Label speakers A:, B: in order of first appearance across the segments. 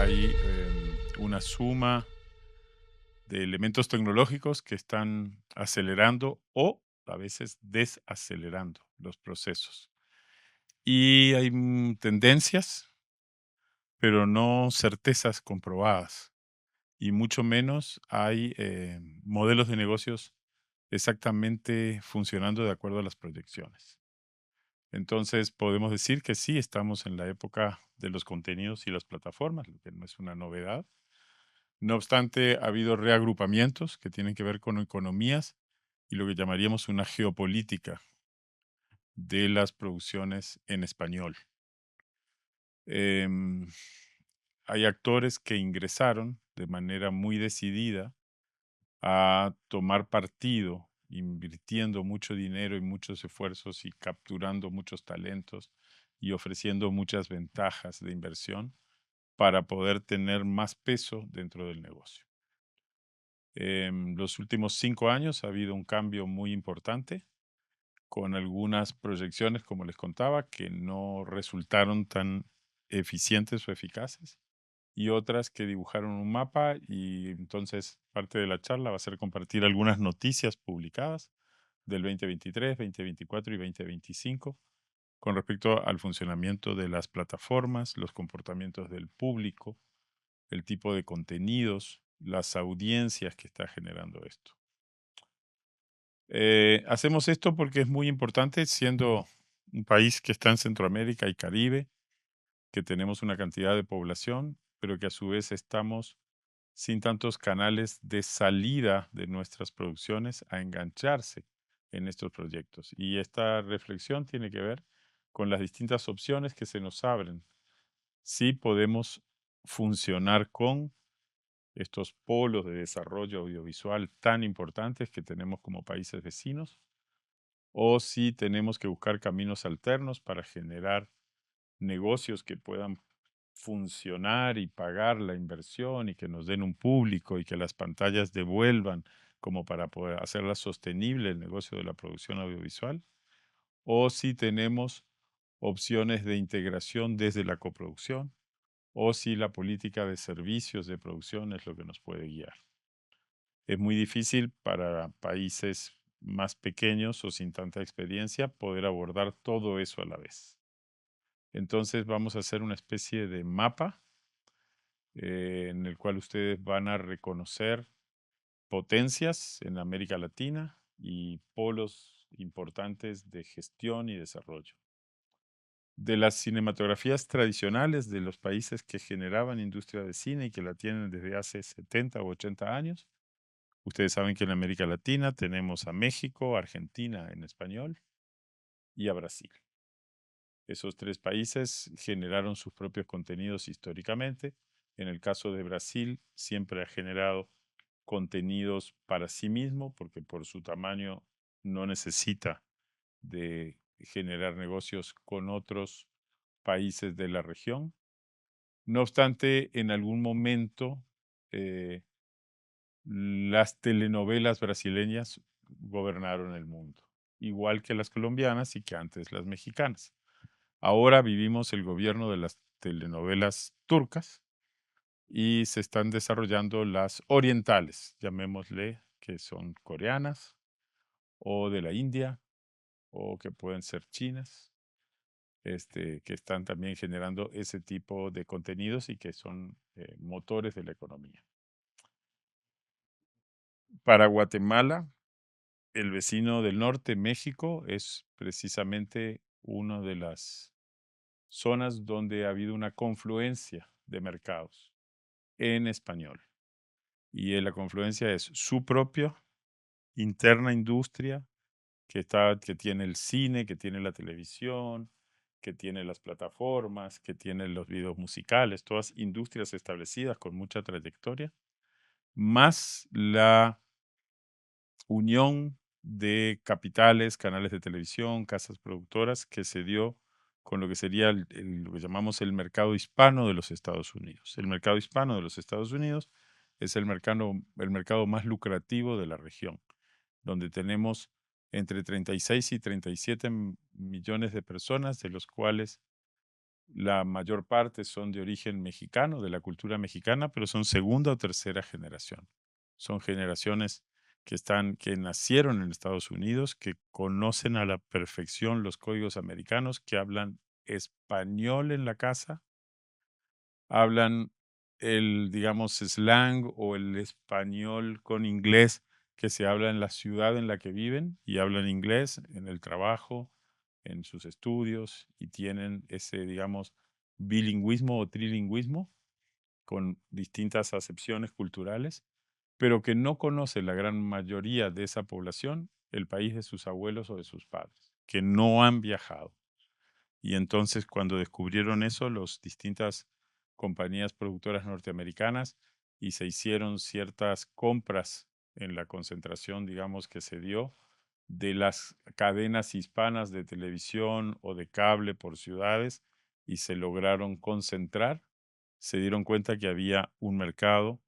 A: hay una suma de elementos tecnológicos que están acelerando o a veces desacelerando los procesos. Y hay tendencias, pero no certezas comprobadas. Y mucho menos hay modelos de negocios exactamente funcionando de acuerdo a las proyecciones. Entonces podemos decir que sí, estamos en la época de los contenidos y las plataformas, lo que no es una novedad. No obstante, ha habido reagrupamientos que tienen que ver con economías y lo que llamaríamos una geopolítica de las producciones en español. Em, Hay actores que ingresaron de manera muy decidida a tomar partido, invirtiendo mucho dinero y muchos esfuerzos y capturando muchos talentos y ofreciendo muchas ventajas de inversión para poder tener más peso dentro del negocio. En los últimos 5 años ha habido un cambio muy importante con algunas proyecciones, como les contaba, que no resultaron tan eficientes o eficaces y otras que dibujaron un mapa y entonces parte de la charla va a ser compartir algunas noticias publicadas del 2023, 2024 y 2025 con respecto al funcionamiento de las plataformas, los comportamientos del público, el tipo de contenidos, las audiencias que está generando esto. Hacemos esto porque es muy importante, siendo un país que está en Centroamérica y Caribe, que tenemos una cantidad de población, pero que a su vez estamos sin tantos canales de salida de nuestras producciones a engancharse en estos proyectos. Y esta reflexión tiene que ver con las distintas opciones que se nos abren. Si podemos funcionar con estos polos de desarrollo audiovisual tan importantes que tenemos como países vecinos, o si tenemos que buscar caminos alternos para generar negocios que puedan funcionar y pagar la inversión y que nos den un público y que las pantallas devuelvan como para poder hacerla sostenible el negocio de la producción audiovisual, o si tenemos opciones de integración desde la coproducción, o si la política de servicios de producción es lo que nos puede guiar. Es muy difícil para países más pequeños o sin tanta experiencia poder abordar todo eso a la vez. Entonces vamos a hacer una especie de mapa en el cual ustedes van a reconocer potencias en América Latina y polos importantes de gestión y desarrollo. De las cinematografías tradicionales de los países que generaban industria de cine y que la tienen desde hace 70 u 80 años, ustedes saben que en América Latina tenemos a México, Argentina en español y a Brasil. Esos tres países generaron sus propios contenidos históricamente. En el caso de Brasil, siempre ha generado contenidos para sí mismo, porque por su tamaño no necesita de generar negocios con otros países de la región. No obstante, en algún momento eh, las telenovelas brasileñas gobernaron el mundo, igual que las colombianas y que antes las mexicanas. Ahora vivimos el gobierno de las telenovelas turcas y se están desarrollando las orientales, llamémosle, que son coreanas o de la India o que pueden ser chinas, que están también generando ese tipo de contenidos y que son motores de la economía. Para Guatemala, el vecino del norte, México, es precisamente una de las zonas donde ha habido una confluencia de mercados en español. Y la confluencia es su propia interna industria que tiene el cine, que tiene la televisión, que tiene las plataformas, que tiene los videos musicales, todas industrias establecidas con mucha trayectoria, más la unión de capitales, canales de televisión, casas productoras que se dio con lo que sería lo que llamamos el mercado hispano de los Estados Unidos. El mercado hispano de los Estados Unidos es el mercado más lucrativo de la región, donde tenemos entre 36 y 37 millones de personas, de los cuales La mayor parte son de origen mexicano, de la cultura mexicana, pero son segunda o tercera generación. Son generaciones que nacieron en Estados Unidos, que conocen a la perfección los códigos americanos, que hablan español en la casa, hablan el, digamos, slang o el español con inglés que se habla en la ciudad en la que viven y hablan inglés en el trabajo, en sus estudios y tienen ese, digamos, bilingüismo o trilingüismo con distintas acepciones culturales, pero que no conoce la gran mayoría de esa población el país de sus abuelos o de sus padres, que no han viajado. Y entonces cuando descubrieron eso, las distintas compañías productoras norteamericanas y se hicieron ciertas compras en la concentración, digamos, que se dio de las cadenas hispanas de televisión o de cable por ciudades y se lograron concentrar, se dieron cuenta que había un mercado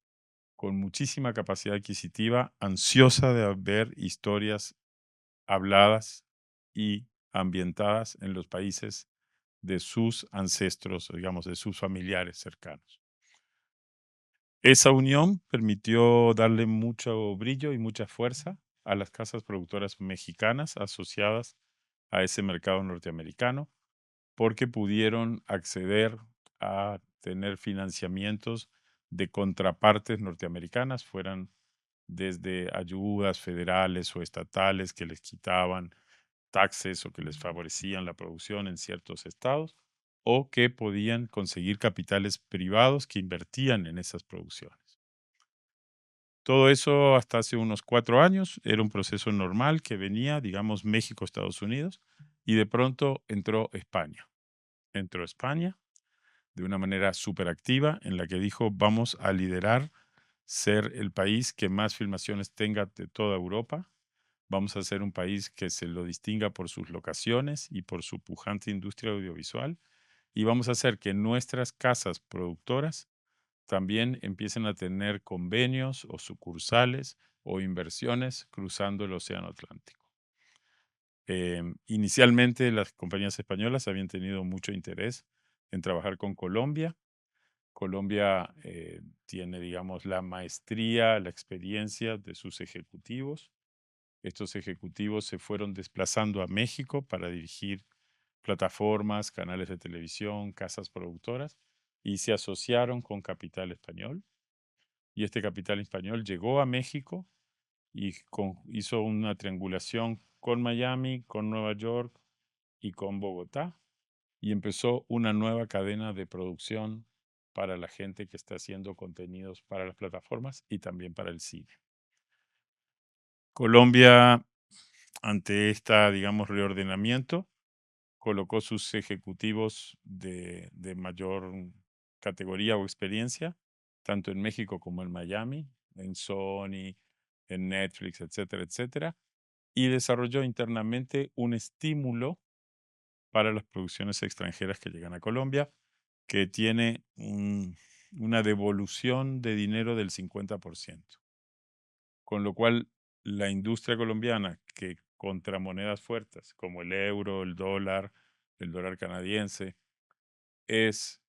A: con muchísima capacidad adquisitiva, ansiosa de ver historias habladas y ambientadas en los países de sus ancestros, o digamos, de sus familiares cercanos. Esa unión permitió darle mucho brillo y mucha fuerza a las casas productoras mexicanas asociadas a ese mercado norteamericano, porque pudieron acceder a tener financiamientos de contrapartes norteamericanas, fueran desde ayudas federales o estatales que les quitaban taxes o que les favorecían la producción en ciertos estados, o que podían conseguir capitales privados que invertían en esas producciones. Todo eso hasta hace unos 4 años era un proceso normal que venía, digamos, México, Estados Unidos, y de pronto entró España. Entró España de una manera súper activa en la que dijo, vamos a liderar, ser el país que más filmaciones tenga de toda Europa. Vamos a ser un país que se lo distinga por sus locaciones y por su pujante industria audiovisual. Y vamos a hacer que nuestras casas productoras también empiecen a tener convenios o sucursales o inversiones cruzando el Océano Atlántico. Inicialmente las compañías españolas habían tenido mucho interés en trabajar con Colombia. Colombia tiene, digamos, la maestría, la experiencia de sus ejecutivos. Estos ejecutivos se fueron desplazando a México para dirigir plataformas, canales de televisión, casas productoras y se asociaron con capital español. Y este capital español llegó a México y hizo una triangulación con Miami, con Nueva York y con Bogotá y empezó una nueva cadena de producción para la gente que está haciendo contenidos para las plataformas y también para el cine. Colombia, ante esta, digamos, reordenamiento, colocó sus ejecutivos de mayor categoría o experiencia, tanto en México como en Miami, en Sony, en Netflix, etcétera, etcétera, y desarrolló internamente un estímulo para las producciones extranjeras que llegan a Colombia, que tiene una devolución de dinero del 50%, con lo cual la industria colombiana, que contra monedas fuertes como el dólar canadiense, es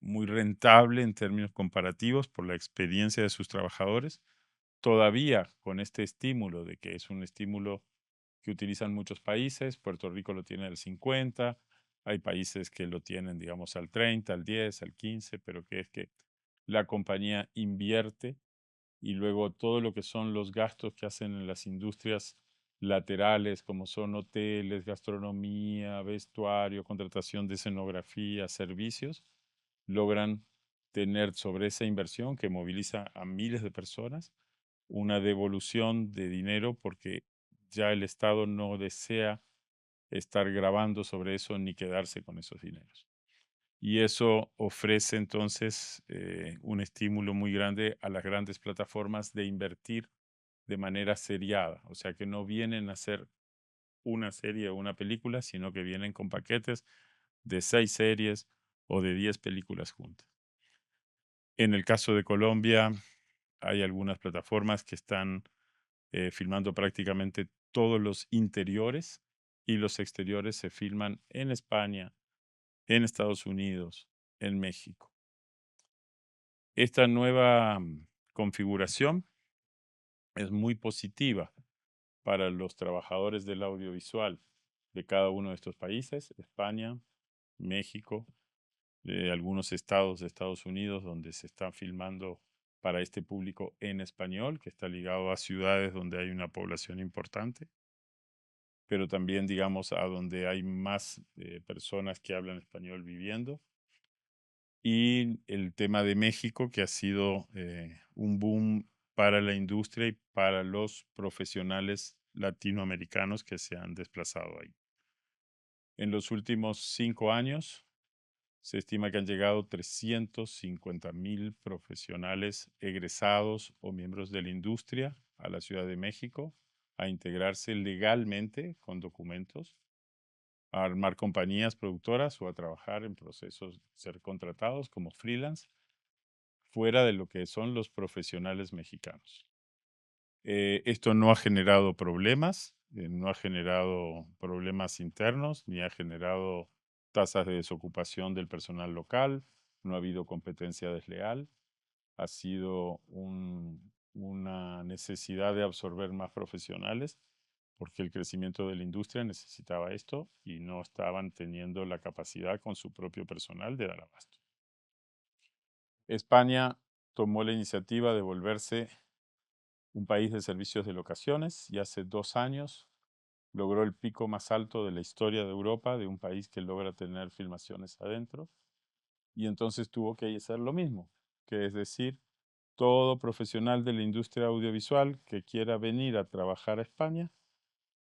A: muy rentable en términos comparativos por la experiencia de sus trabajadores, todavía con este estímulo de que es un estímulo que utilizan muchos países, Puerto Rico lo tiene al 50, hay países que lo tienen, digamos, al 30, al 10, al 15, pero que es que la compañía invierte y luego todo lo que son los gastos que hacen en las industrias laterales, como son hoteles, gastronomía, vestuario, contratación de escenografía, servicios, logran tener sobre esa inversión que moviliza a miles de personas una devolución de dinero porque ya el Estado no desea estar grabando sobre eso ni quedarse con esos dineros. Y eso ofrece entonces un estímulo muy grande a las grandes plataformas de invertir de manera seriada, o sea que no vienen a hacer una serie o una película, sino que vienen con paquetes de 6 series o de 10 películas juntas. En el caso de Colombia, hay algunas plataformas que están filmando prácticamente todos los interiores y los exteriores se filman en España, en Estados Unidos, en México. Esta nueva configuración es muy positiva para los trabajadores del audiovisual de cada uno de estos países, España, México, de algunos estados de Estados Unidos donde se está filmando para este público en español, que está ligado a ciudades donde hay una población importante, pero también, digamos, a donde hay más personas que hablan español viviendo. Y el tema de México, que ha sido un boom para la industria y para los profesionales latinoamericanos que se han desplazado ahí. En los últimos 5 años, se estima que han llegado 350,000 profesionales egresados o miembros de la industria a la Ciudad de México a integrarse legalmente con documentos, a armar compañías productoras o a trabajar en procesos de ser contratados como freelance fuera de lo que son los profesionales mexicanos. Esto no ha generado problemas, no ha generado problemas internos, ni ha generado tasas de desocupación del personal local, no ha habido competencia desleal, ha sido una necesidad de absorber más profesionales porque el crecimiento de la industria necesitaba esto y no estaban teniendo la capacidad con su propio personal de dar abasto. España tomó la iniciativa de volverse un país de servicios de locaciones y hace 2 años logró el pico más alto de la historia de Europa, de un país que logra tener filmaciones adentro, y entonces tuvo que hacer lo mismo, que es decir, todo profesional de la industria audiovisual que quiera venir a trabajar a España,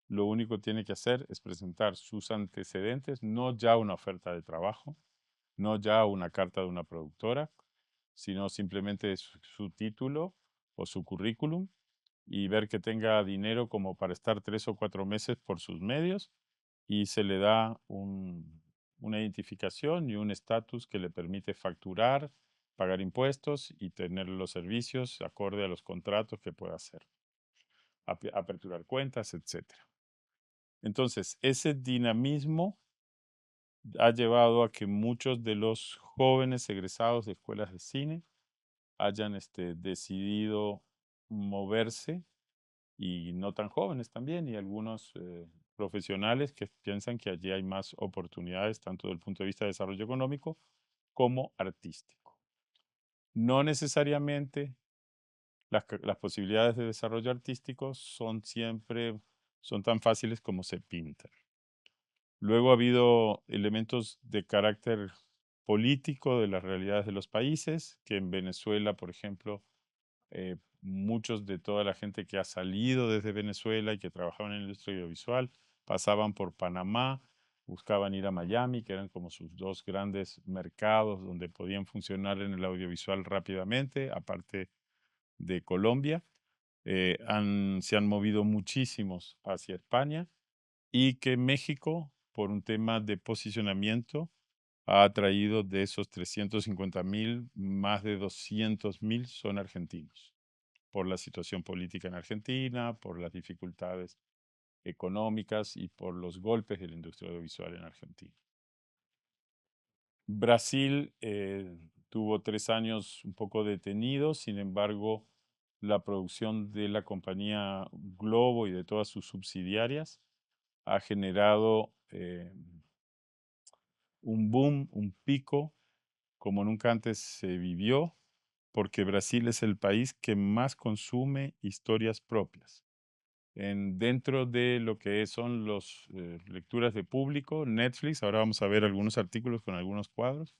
A: lo único que tiene que hacer es presentar sus antecedentes, no ya una oferta de trabajo, no ya una carta de una productora, sino simplemente su título o su currículum y ver que tenga dinero como para estar 3 o 4 meses por sus medios y se le da una identificación y un estatus que le permite facturar, pagar impuestos y tener los servicios acorde a los contratos que pueda hacer, aperturar cuentas, etcétera. Entonces, ese dinamismo ha llevado a que muchos de los jóvenes egresados de escuelas de cine hayan decidido moverse y no tan jóvenes también, y algunos profesionales que piensan que allí hay más oportunidades, tanto desde el punto de vista de desarrollo económico como artístico. No necesariamente las posibilidades de desarrollo artístico son tan fáciles como se pintan. Luego ha habido elementos de carácter político de las realidades de los países, que en Venezuela, por ejemplo, muchos de toda la gente que ha salido desde Venezuela y que trabajaban en la industria audiovisual pasaban por Panamá, buscaban ir a Miami, que eran como sus 2 grandes mercados donde podían funcionar en el audiovisual rápidamente, aparte de Colombia. Se han movido muchísimos hacia España y que México, por un tema de posicionamiento, ha atraído de esos 350,000, más de 200,000 son argentinos por la situación política en Argentina, por las dificultades económicas y por los golpes de la industria audiovisual en Argentina. Brasil tuvo 3 años un poco detenido, sin embargo, la producción de la compañía Globo y de todas sus subsidiarias ha generado un boom, un pico, como nunca antes se vivió, porque Brasil es el país que más consume historias propias. Dentro de lo que son las lecturas de público, Netflix, ahora vamos a ver algunos artículos con algunos cuadros.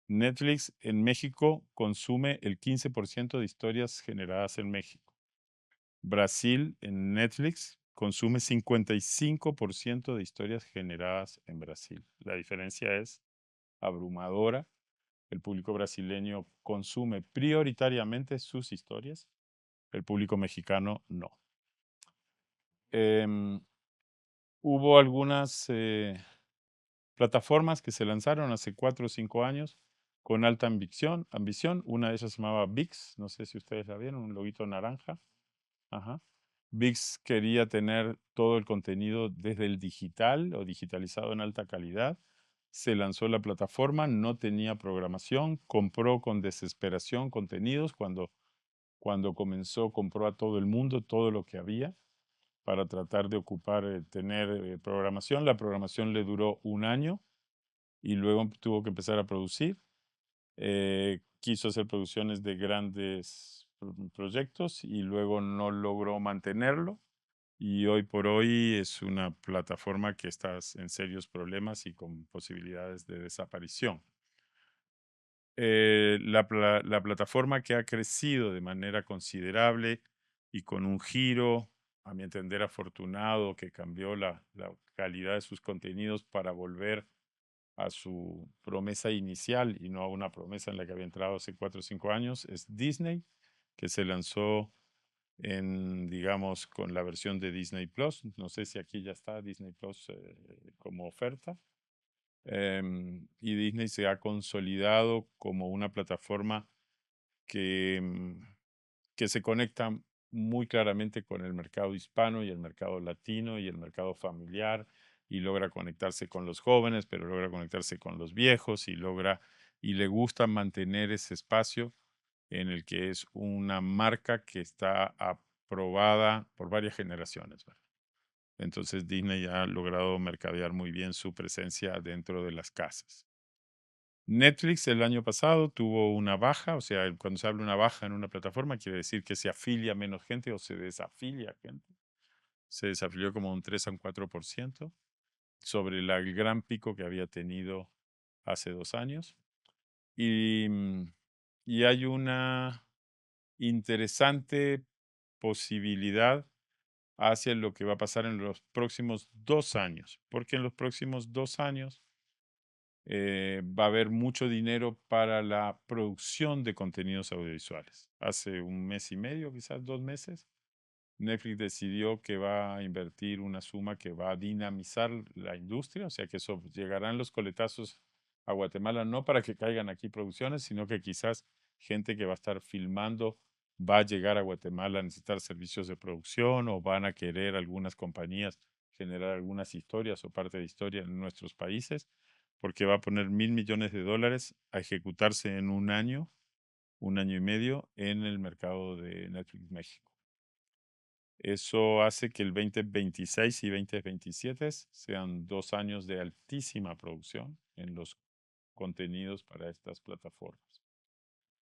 A: Netflix en México consume el 15% de historias generadas en México. Brasil en Netflix consume 55% de historias generadas en Brasil. La diferencia es abrumadora. El público brasileño consume prioritariamente sus historias, el público mexicano no. Hubo algunas plataformas que se lanzaron hace 4 o 5 años con alta ambición. Una de ellas se llamaba VIX, no sé si ustedes la vieron, un loguito naranja. Ajá. VIX quería tener todo el contenido desde el digital o digitalizado en alta calidad, se lanzó la plataforma, no tenía programación, compró con desesperación contenidos. Cuando comenzó, compró a todo el mundo todo lo que había para tratar de ocupar, tener programación. La programación le duró un año y luego tuvo que empezar a producir. Quiso hacer producciones de grandes proyectos y luego no logró mantenerlo. Y hoy por hoy es una plataforma que está en serios problemas y con posibilidades de desaparición. La plataforma que ha crecido de manera considerable y con un giro, a mi entender, afortunado, que cambió la calidad de sus contenidos para volver a su promesa inicial y no a una promesa en la que había entrado hace 4 o 5 años, es Disney, que se lanzó digamos, con la versión de Disney Plus. No sé si aquí ya está Disney Plus como oferta. Y Disney se ha consolidado como una plataforma que, que se conecta muy claramente con el mercado hispano y el mercado latino y el mercado familiar, y logra conectarse con los jóvenes, pero logra conectarse con los viejos y le gusta mantener ese espacio en el que es una marca que está aprobada por varias generaciones, ¿verdad? Entonces Disney ha logrado mercadear muy bien su presencia dentro de las casas. Netflix el año pasado tuvo una baja, o sea, cuando se habla de una baja en una plataforma, quiere decir que se afilia menos gente o se desafilia gente. Se desafilió como un 3 a un 4% sobre el gran pico que había tenido hace 2 años. Y, y hay una interesante posibilidad hacia lo que va a pasar en los próximos 2 años, porque en los próximos 2 años va a haber mucho dinero para la producción de contenidos audiovisuales. Hace un mes y medio, quizás 2 meses, Netflix decidió que va a invertir una suma que va a dinamizar la industria, o sea que eso llegarán los coletazos a Guatemala no para que caigan aquí producciones, sino que quizás gente que va a estar filmando va a llegar a Guatemala a necesitar servicios de producción o van a querer algunas compañías generar algunas historias o parte de historia en nuestros países, porque va a poner $1.000 millones a ejecutarse en un año y medio en el mercado de Netflix México. Eso hace que el 2026 y 2027 sean 2 años de altísima producción en los contenidos para estas plataformas.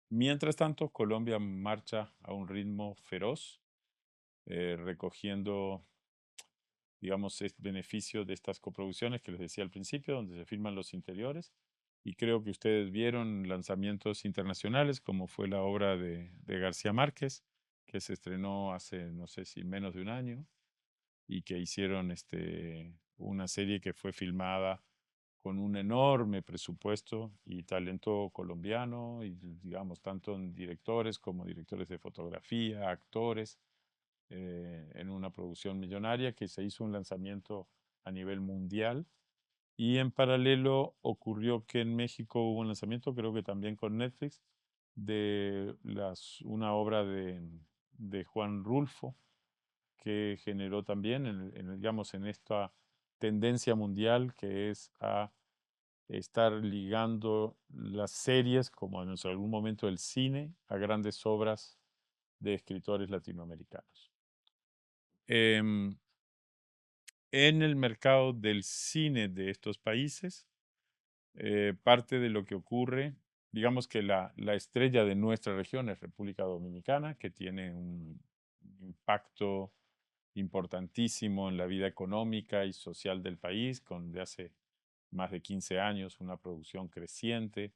A: Mientras tanto, Colombia marcha a un ritmo feroz, recogiendo, digamos, el beneficio de estas coproducciones que les decía al principio, donde se filman los interiores. Y creo que ustedes vieron lanzamientos internacionales, como fue la obra de García Márquez, que se estrenó hace, no sé si menos de un año, y que hicieron una serie que fue filmada con un enorme presupuesto y talento colombiano, y digamos, tanto en directores como directores de fotografía, actores, en una producción millonaria que se hizo un lanzamiento a nivel mundial. Y en paralelo ocurrió que en México hubo un lanzamiento, creo que también con Netflix, de una obra de Juan Rulfo, que generó también, digamos, en esta tendencia mundial que es a estar ligando las series, como en algún momento el cine, a grandes obras de escritores latinoamericanos. En el mercado del cine de estos países, parte de lo que ocurre, digamos que la estrella de nuestra región es República Dominicana, que tiene un impacto importantísimo en la vida económica y social del país, con de hace más de 15 años una producción creciente,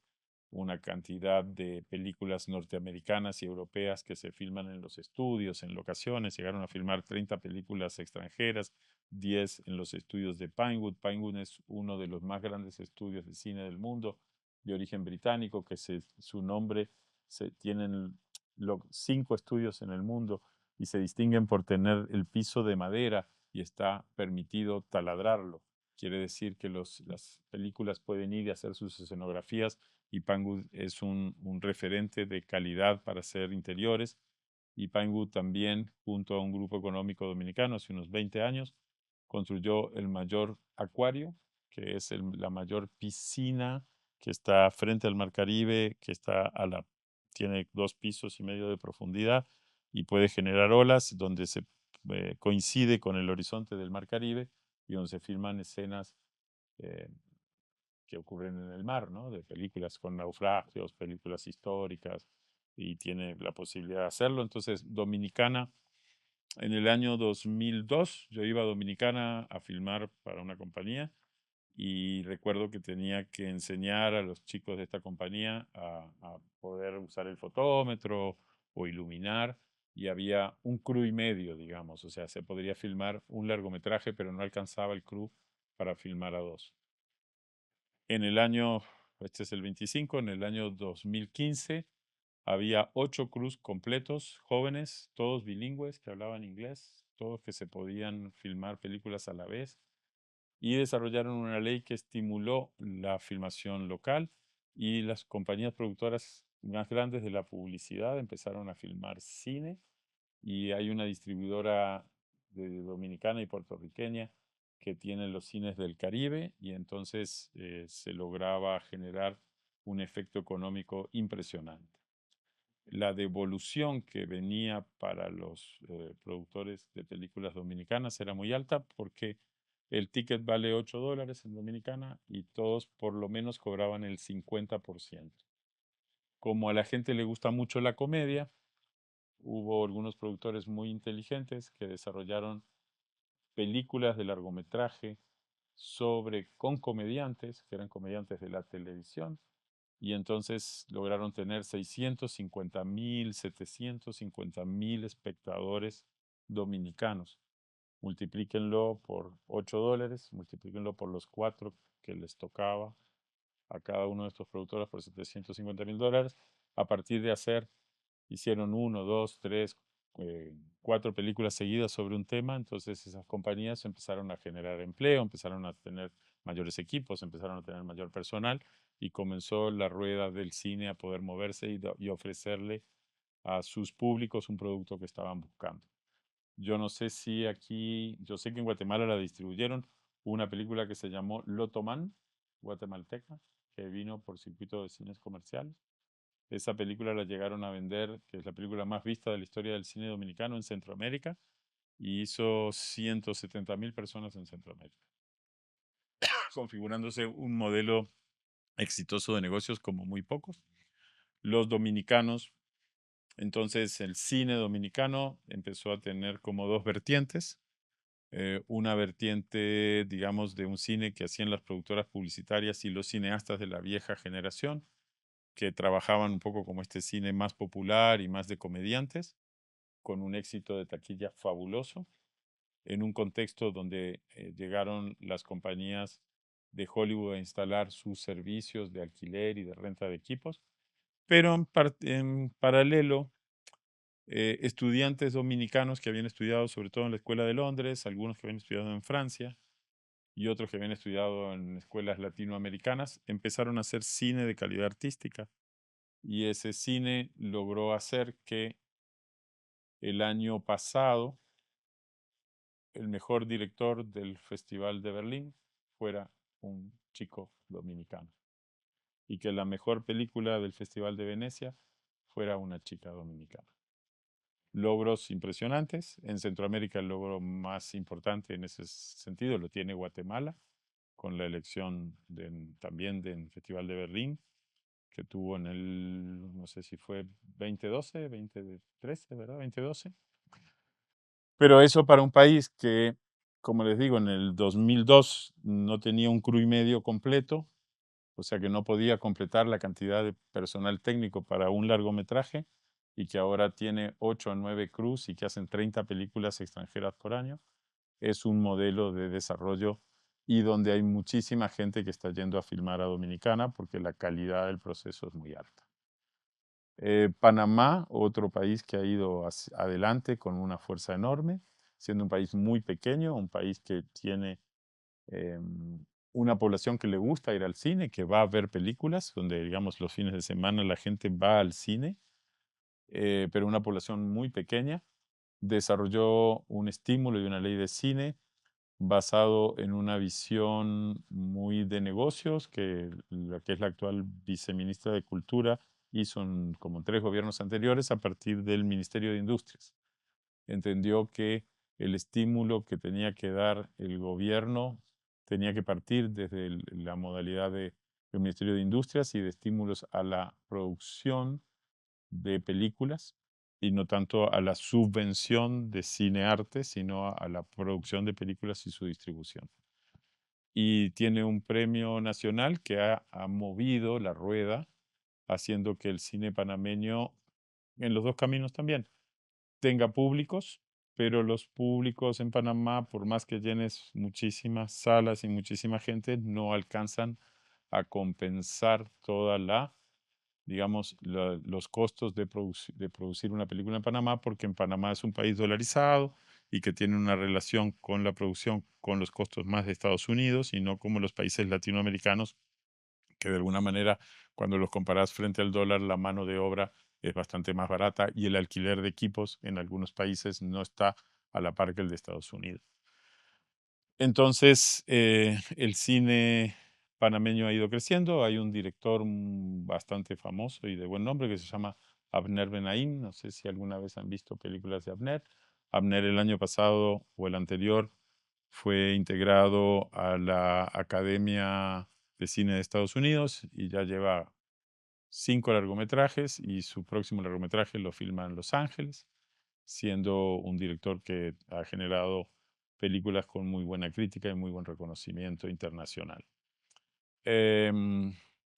A: una cantidad de películas norteamericanas y europeas que se filman en los estudios, en locaciones. Llegaron a filmar 30 películas extranjeras, 10 en los estudios de Pinewood. Pinewood es uno de los más grandes estudios de cine del mundo, de origen británico, que su nombre tienen 5 estudios en el mundo y se distinguen por tener el piso de madera y está permitido taladrarlo. Quiere decir que las películas pueden ir y hacer sus escenografías, y Pinewood es un referente de calidad para hacer interiores. Y Pinewood también, junto a un grupo económico dominicano, hace unos 20 años, construyó el mayor acuario que es la mayor piscina que está frente al Mar Caribe, que está tiene 2,5 pisos de profundidad y puede generar olas donde se coincide con el horizonte del Mar Caribe y donde se filman escenas eh, que ocurren en el mar, ¿no? De películas con naufragios, películas históricas, y tiene la posibilidad de hacerlo. Entonces, Dominicana, en el año 2002, yo iba a Dominicana a filmar para una compañía y recuerdo que tenía que enseñar a los chicos de esta compañía a poder usar el fotómetro o iluminar, y había un crew y medio, digamos, o sea, se podría filmar un largometraje, pero no alcanzaba el crew para filmar a dos. En el año, este es el 25, en el año 2015 había 8 crews completos, jóvenes, todos bilingües, que hablaban inglés, todos que se podían filmar películas a la vez, y desarrollaron una ley que estimuló la filmación local, y las compañías productoras más grandes de la publicidad empezaron a filmar cine, y hay una distribuidora dominicana y puertorriqueña que tiene los cines del Caribe, y entonces se lograba generar un efecto económico impresionante. La devolución que venía para los productores de películas dominicanas era muy alta porque el ticket vale $8 en Dominicana y todos por lo menos cobraban el 50%. Como a la gente le gusta mucho la comedia, hubo algunos productores muy inteligentes que desarrollaron películas de largometraje con comediantes, que eran comediantes de la televisión, y entonces lograron tener 650,000, 750,000 espectadores dominicanos. Multiplíquenlo por $8, multiplíquenlo por los 4 que les tocaba a cada uno de estos productores por $750,000. A partir de hicieron 1, 2, 3, 4 películas seguidas sobre un tema, entonces esas compañías empezaron a generar empleo, empezaron a tener mayores equipos, empezaron a tener mayor personal, y comenzó la rueda del cine a poder moverse y ofrecerle a sus públicos un producto que estaban buscando. Yo no sé si aquí, yo sé que en Guatemala la distribuyeron una película que se llamó Lotoman, guatemalteca, que vino por circuito de cines comerciales. Esa película la llegaron a vender, que es la película más vista de la historia del cine dominicano en Centroamérica, y hizo 170,000 personas en Centroamérica, configurándose un modelo exitoso de negocios como muy pocos. Los dominicanos, entonces el cine dominicano empezó a tener como dos vertientes. Una vertiente, digamos, de un cine que hacían las productoras publicitarias y los cineastas de la vieja generación, que trabajaban un poco como este cine más popular y más de comediantes, con un éxito de taquilla fabuloso, en un contexto donde llegaron las compañías de Hollywood a instalar sus servicios de alquiler y de renta de equipos, pero en paralelo, estudiantes dominicanos que habían estudiado sobre todo en la Escuela de Londres, algunos que habían estudiado en Francia y otros que habían estudiado en escuelas latinoamericanas, empezaron a hacer cine de calidad artística, y ese cine logró hacer que el año pasado el mejor director del Festival de Berlín fuera un chico dominicano, y que la mejor película del Festival de Venecia fuera una chica dominicana. Logros impresionantes. En Centroamérica el logro más importante en ese sentido lo tiene Guatemala, con la elección también del Festival de Berlín, que tuvo en no sé si fue 2012, 2013, ¿verdad? 2012. Pero eso para un país que, como les digo, en el 2002 no tenía un crew y medio completo, o sea que no podía completar la cantidad de personal técnico para un largometraje, y que ahora tiene 8 o 9 crews y que hacen 30 películas extranjeras por año, es un modelo de desarrollo, y donde hay muchísima gente que está yendo a filmar a Dominicana porque la calidad del proceso es muy alta. Panamá, otro país que ha ido adelante con una fuerza enorme, siendo un país muy pequeño, un país que tiene una población que le gusta ir al cine, que va a ver películas, donde digamos los fines de semana la gente va al cine, pero una población muy pequeña. Desarrolló un estímulo y una ley de cine basado en una visión muy de negocios que la que es la actual viceministra de Cultura hizo en como 3 gobiernos anteriores a partir del Ministerio de Industrias. Entendió que el estímulo que tenía que dar el gobierno tenía que partir desde la modalidad del Ministerio de Industrias y de estímulos a la producción de películas y no tanto a la subvención de cine-arte, sino a la producción de películas y su distribución. Y tiene un premio nacional que ha movido la rueda, haciendo que el cine panameño, en los dos caminos también, tenga públicos, pero los públicos en Panamá, por más que llenes muchísimas salas y muchísima gente, no alcanzan a compensar toda la, digamos, los costos de producir una película en Panamá, porque en Panamá es un país dolarizado y que tiene una relación con la producción con los costos más de Estados Unidos y no como los países latinoamericanos, que de alguna manera, cuando los comparas frente al dólar, la mano de obra es bastante más barata y el alquiler de equipos en algunos países no está a la par que el de Estados Unidos. Entonces, el cine panameño ha ido creciendo. Hay un director bastante famoso y de buen nombre que se llama Abner Benaim. No sé si alguna vez han visto películas de Abner. Abner el año pasado o el anterior fue integrado a la Academia de Cine de Estados Unidos y ya lleva 5 largometrajes y su próximo largometraje lo filma en Los Ángeles, siendo un director que ha generado películas con muy buena crítica y muy buen reconocimiento internacional. Em,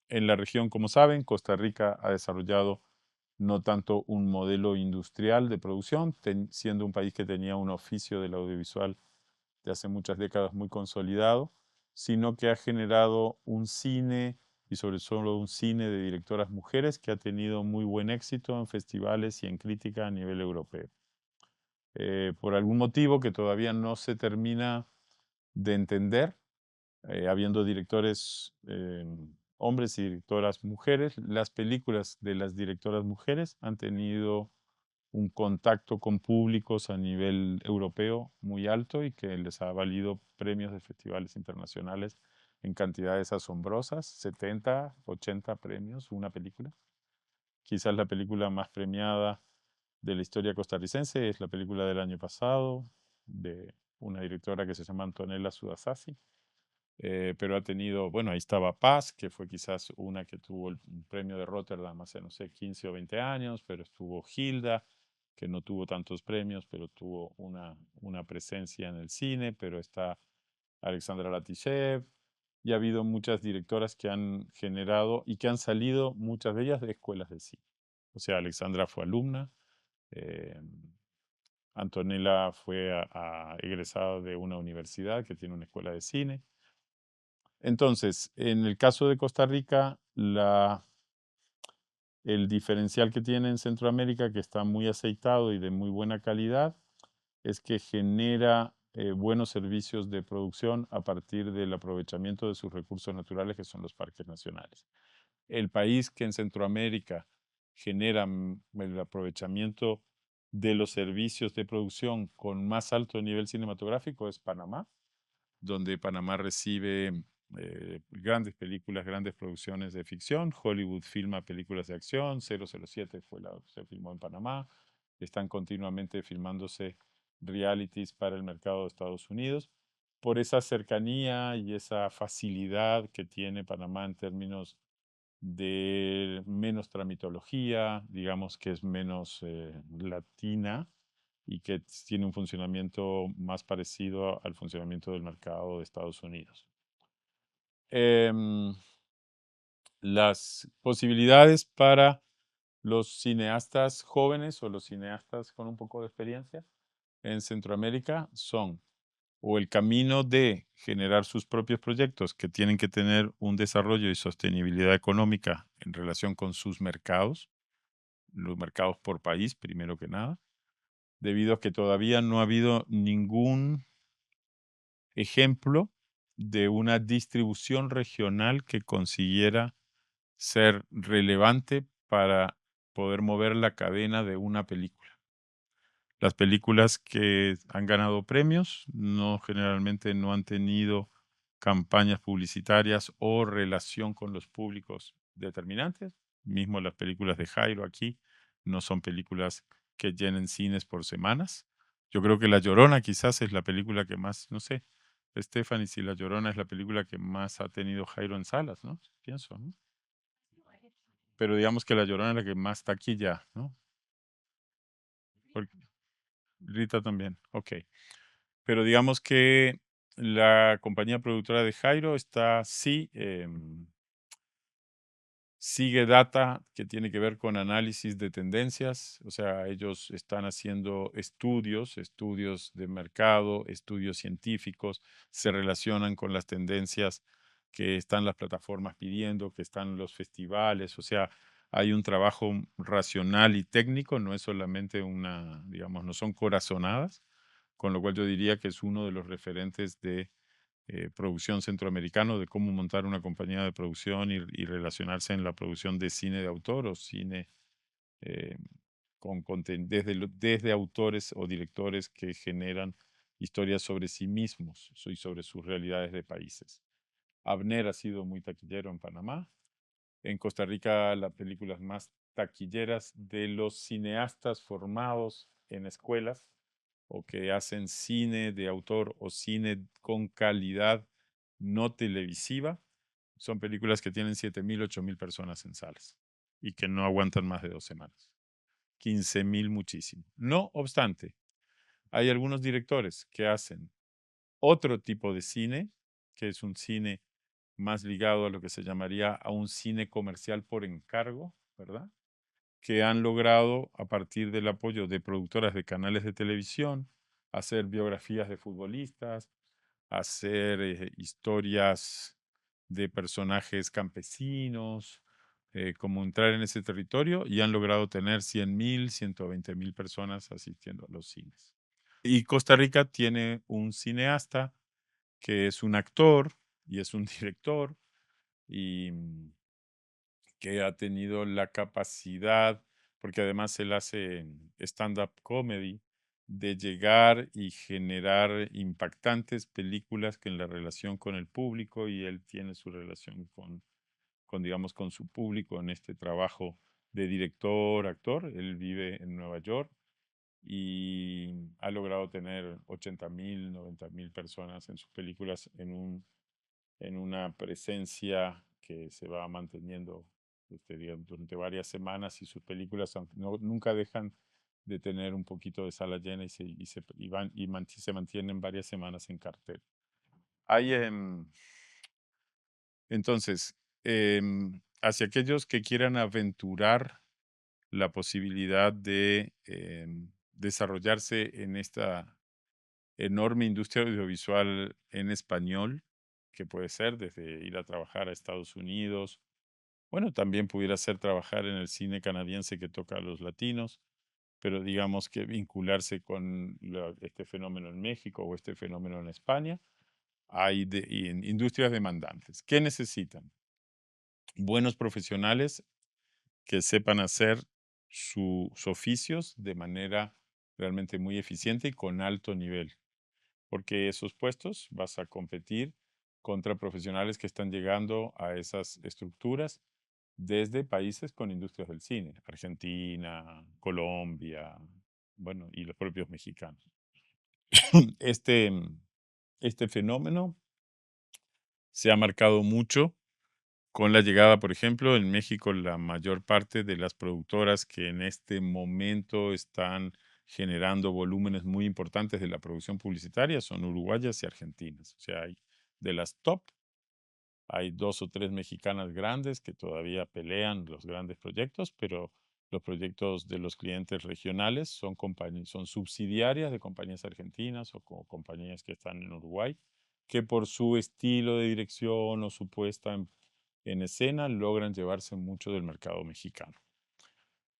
A: en la región, como saben, Costa Rica ha desarrollado no tanto un modelo industrial de producción, siendo un país que tenía un oficio del audiovisual de hace muchas décadas muy consolidado, sino que ha generado un cine y sobre todo un cine de directoras mujeres que ha tenido muy buen éxito en festivales y en crítica a nivel europeo. Por algún motivo que todavía no se termina de entender, habiendo directores hombres y directoras mujeres, las películas de las directoras mujeres han tenido un contacto con públicos a nivel europeo muy alto y que les ha valido premios de festivales internacionales en cantidades asombrosas, 70, 80 premios, una película. Quizás la película más premiada de la historia costarricense es la película del año pasado de una directora que se llama Antonella Sudasasi, pero ha tenido, bueno, ahí estaba Paz, que fue quizás una que tuvo el premio de Rotterdam hace, no sé, 15 o 20 años, pero estuvo Hilda, que no tuvo tantos premios, pero tuvo una presencia en el cine, pero está Alexandra Latichev, y ha habido muchas directoras que han generado y que han salido, muchas de ellas, de escuelas de cine. O sea, Alexandra fue alumna, eh, Antonella fue egresada de una universidad que tiene una escuela de cine. Entonces, en el caso de Costa Rica, el diferencial que tiene en Centroamérica, que está muy aceitado y de muy buena calidad, es que genera buenos servicios de producción a partir del aprovechamiento de sus recursos naturales, que son los parques nacionales. El país que en Centroamérica genera el aprovechamiento de los servicios de producción con más alto nivel cinematográfico es Panamá, donde Panamá recibe grandes películas, grandes producciones de ficción. Hollywood filma películas de acción. 007 se filmó en Panamá. Están continuamente filmándose realities para el mercado de Estados Unidos. Por esa cercanía y esa facilidad que tiene Panamá en términos de menos tramitología, digamos que es menos latina y que tiene un funcionamiento más parecido al funcionamiento del mercado de Estados Unidos. Em, las posibilidades para los cineastas jóvenes o los cineastas con un poco de experiencia en Centroamérica son o el camino de generar sus propios proyectos que tienen que tener un desarrollo y sostenibilidad económica en relación con sus mercados, los mercados por país, primero que nada, debido a que todavía no ha habido ningún ejemplo de una distribución regional que consiguiera ser relevante para poder mover la cadena de una película. Las películas que han ganado premios generalmente no han tenido campañas publicitarias o relación con los públicos determinantes. Mismo las películas de Jairo aquí no son películas que llenen cines por semanas. Yo creo que La Llorona quizás es la película que más, no sé, Stephanie, si La Llorona es la película que más ha tenido Jairo en salas, ¿no? Pienso, ¿no? Pero digamos que La Llorona es la que más taquilla, ¿no? Porque Rita también, ok. Pero digamos que la compañía productora de Jairo está, sí, sigue data que tiene que ver con análisis de tendencias, o sea, ellos están haciendo estudios de mercado, estudios científicos, se relacionan con las tendencias que están las plataformas pidiendo, que están los festivales, o sea, hay un trabajo racional y técnico, no es solamente digamos, no son corazonadas, con lo cual yo diría que es uno de los referentes de producción centroamericano, de cómo montar una compañía de producción y relacionarse en la producción de cine de autor o cine eh, desde autores o directores que generan historias sobre sí mismos y sobre sus realidades de países. Abner ha sido muy taquillero en Panamá. En Costa Rica, las películas más taquilleras de los cineastas formados en escuelas o que hacen cine de autor o cine con calidad no televisiva, son películas que tienen 7,000, 8,000 personas en salas y que no aguantan más de 2 semanas. 15,000 muchísimo. No obstante, hay algunos directores que hacen otro tipo de cine, que es un cine más ligado a lo que se llamaría a un cine comercial por encargo, ¿verdad? Que han logrado, a partir del apoyo de productoras de canales de televisión, hacer biografías de futbolistas, hacer historias de personajes campesinos, como entrar en ese territorio y han logrado tener 100,000, 120,000 personas asistiendo a los cines. Y Costa Rica tiene un cineasta que es un actor y es un director y que ha tenido la capacidad, porque además él hace stand-up comedy, de llegar y generar impactantes películas que en la relación con el público y él tiene su relación digamos, con su público en este trabajo de director, actor. Él vive en Nueva York y ha logrado tener 80,000, 90,000 personas en sus películas en una presencia que se va manteniendo digamos, durante varias semanas y sus películas nunca dejan de tener un poquito de sala llena se mantienen varias semanas en cartel. Hay, entonces, hacia aquellos que quieran aventurar la posibilidad de desarrollarse en esta enorme industria audiovisual en español, que puede ser desde ir a trabajar a Estados Unidos. Bueno, también pudiera ser trabajar en el cine canadiense que toca a los latinos, pero digamos que vincularse con este fenómeno en México o este fenómeno en España. Hay industrias demandantes. ¿Qué necesitan? Buenos profesionales que sepan hacer sus oficios de manera realmente muy eficiente y con alto nivel, porque esos puestos vas a competir contra profesionales que están llegando a esas estructuras desde países con industrias del cine, Argentina, Colombia, bueno, y los propios mexicanos. Este, este fenómeno se ha marcado mucho con la llegada, por ejemplo, en México, la mayor parte de las productoras que en este momento están generando volúmenes muy importantes de la producción publicitaria son uruguayas y argentinas. O sea, hay de las top, hay 2 o 3 mexicanas grandes que todavía pelean los grandes proyectos, pero los proyectos de los clientes regionales son subsidiarias de compañías argentinas o compañías que están en Uruguay, que por su estilo de dirección o su puesta en escena logran llevarse mucho del mercado mexicano.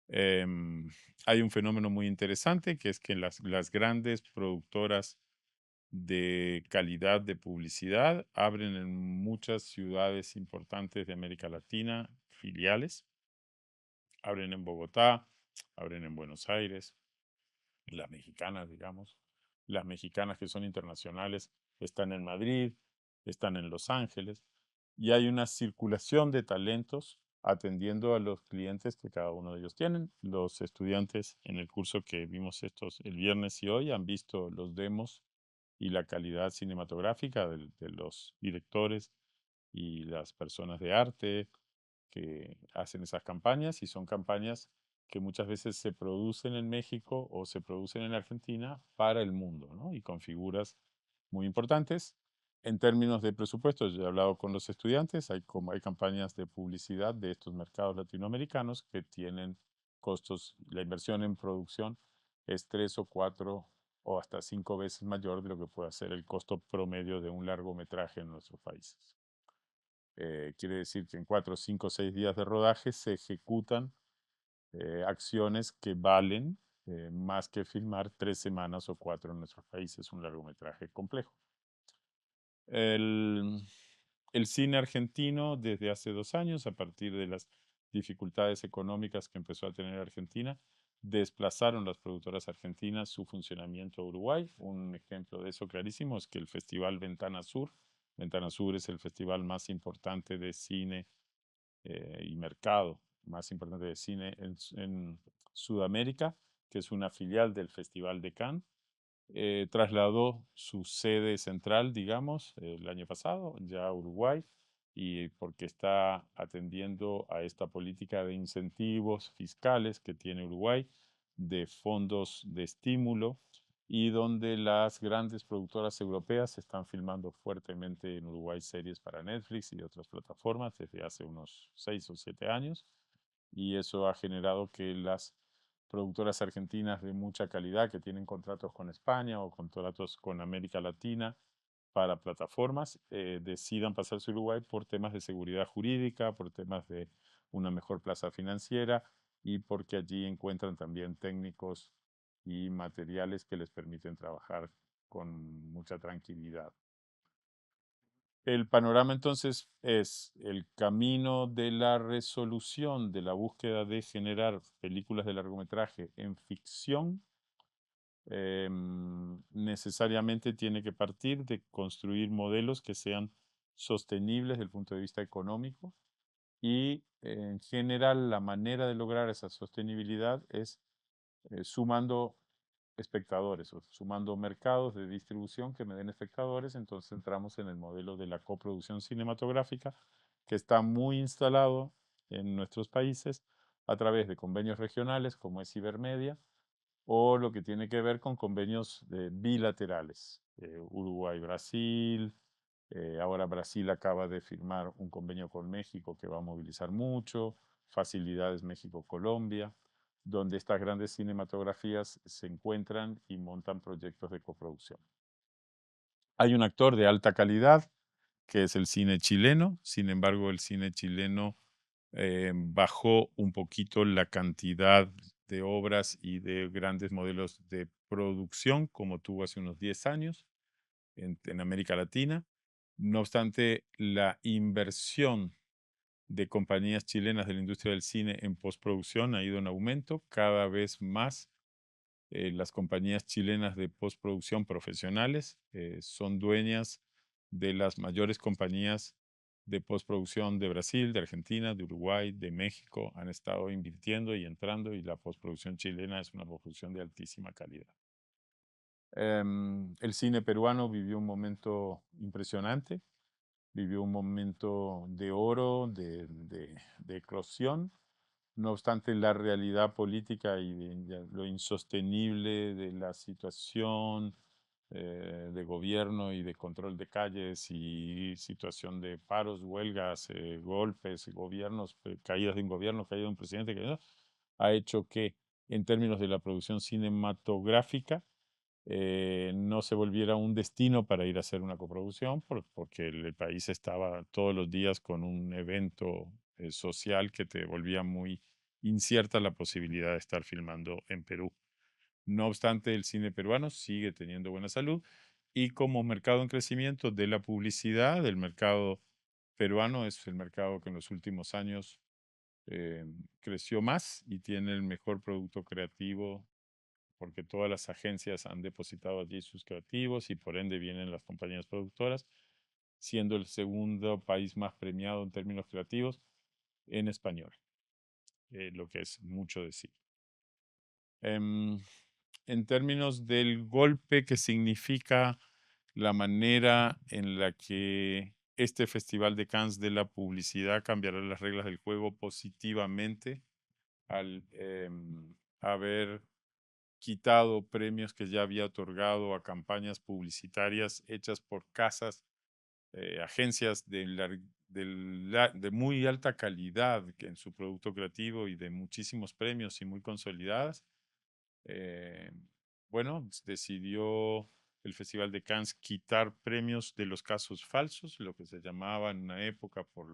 A: Em, Hay un fenómeno muy interesante que es que las grandes productoras de calidad de publicidad abren en muchas ciudades importantes de América Latina filiales. Abren en Bogotá, abren en Buenos Aires, las mexicanas, digamos. Las mexicanas que son internacionales están en Madrid, están en Los Ángeles, y hay una circulación de talentos atendiendo a los clientes que cada uno de ellos tienen. Los estudiantes en el curso que vimos estos el viernes y hoy han visto los demos y la calidad cinematográfica de los directores y las personas de arte que hacen esas campañas, y son campañas que muchas veces se producen en México o se producen en Argentina para el mundo, ¿no? Y con figuras muy importantes. En términos de presupuestos, yo he hablado con los estudiantes, hay campañas de publicidad de estos mercados latinoamericanos que tienen costos, la inversión en producción es 3 o 4 o hasta 5 veces mayor de lo que puede ser el costo promedio de un largometraje en nuestros países. Quiere decir que en 4, 5, 6 días de rodaje se ejecutan acciones que valen más que filmar 3 semanas o 4 en nuestros países, un largometraje complejo. El, el cine argentino desde hace 2 años, a partir de las dificultades económicas que empezó a tener Argentina, desplazaron las productoras argentinas su funcionamiento a Uruguay. Un ejemplo de eso clarísimo es que el Festival Ventana Sur es el festival más importante de cine y mercado más importante de cine en Sudamérica, que es una filial del Festival de Cannes. Trasladó su sede central, digamos, el año pasado, ya a Uruguay, y porque está atendiendo a esta política de incentivos fiscales que tiene Uruguay, de fondos de estímulo, y donde las grandes productoras europeas están filmando fuertemente en Uruguay series para Netflix y otras plataformas desde hace unos 6 o 7 años, y eso ha generado que las productoras argentinas de mucha calidad que tienen contratos con España o contratos con América Latina para plataformas decidan pasarse a Uruguay por temas de seguridad jurídica, por temas de una mejor plaza financiera y porque allí encuentran también técnicos y materiales que les permiten trabajar con mucha tranquilidad. El panorama entonces es el camino de la resolución de la búsqueda de generar películas de largometraje en ficción. Necesariamente tiene que partir de construir modelos que sean sostenibles desde el punto de vista económico, y en general la manera de lograr esa sostenibilidad es sumando espectadores o sumando mercados de distribución que me den espectadores. Entonces entramos en el modelo de la coproducción cinematográfica, que está muy instalado en nuestros países a través de convenios regionales como es Ibermedia, o lo que tiene que ver con convenios bilaterales. Uruguay-Brasil, ahora Brasil acaba de firmar un convenio con México que va a movilizar mucho, facilidades México-Colombia, donde estas grandes cinematografías se encuentran y montan proyectos de coproducción. Hay un actor de alta calidad que es el cine chileno. Sin embargo, el cine chileno bajó un poquito la cantidad de obras y de grandes modelos de producción como tuvo hace unos 10 años en América Latina. No obstante, la inversión de compañías chilenas de la industria del cine en postproducción ha ido en aumento. Cada vez más las compañías chilenas de postproducción profesionales son dueñas de las mayores compañías de postproducción de Brasil, de Argentina, de Uruguay, de México. Han estado invirtiendo y entrando, y la postproducción chilena es una postproducción de altísima calidad. El cine peruano vivió un momento impresionante, vivió un momento de oro, de eclosión. No obstante, la realidad política y lo insostenible de la situación de gobierno y de control de calles y situación de paros, huelgas, golpes, gobiernos, caídas de un gobierno, caída de un presidente, ha hecho que en términos de la producción cinematográfica no se volviera un destino para ir a hacer una coproducción, porque el país estaba todos los días con un evento social que te volvía muy incierta la posibilidad de estar filmando en Perú. No obstante, el cine peruano sigue teniendo buena salud, y como mercado en crecimiento de la publicidad, el mercado peruano es el mercado que en los últimos años creció más y tiene el mejor producto creativo porque todas las agencias han depositado allí sus creativos y por ende vienen las compañías productoras, siendo el segundo país más premiado en términos creativos en español, lo que es mucho decir. Em, en términos del golpe que significa la manera en la que este Festival de Cannes de la publicidad cambiará las reglas del juego positivamente al haber quitado premios que ya había otorgado a campañas publicitarias hechas por casas, agencias de muy alta calidad en su producto creativo y de muchísimos premios y muy consolidadas. eh, bueno, decidió el Festival de Cannes quitar premios de los casos falsos, lo que se llamaba en una época por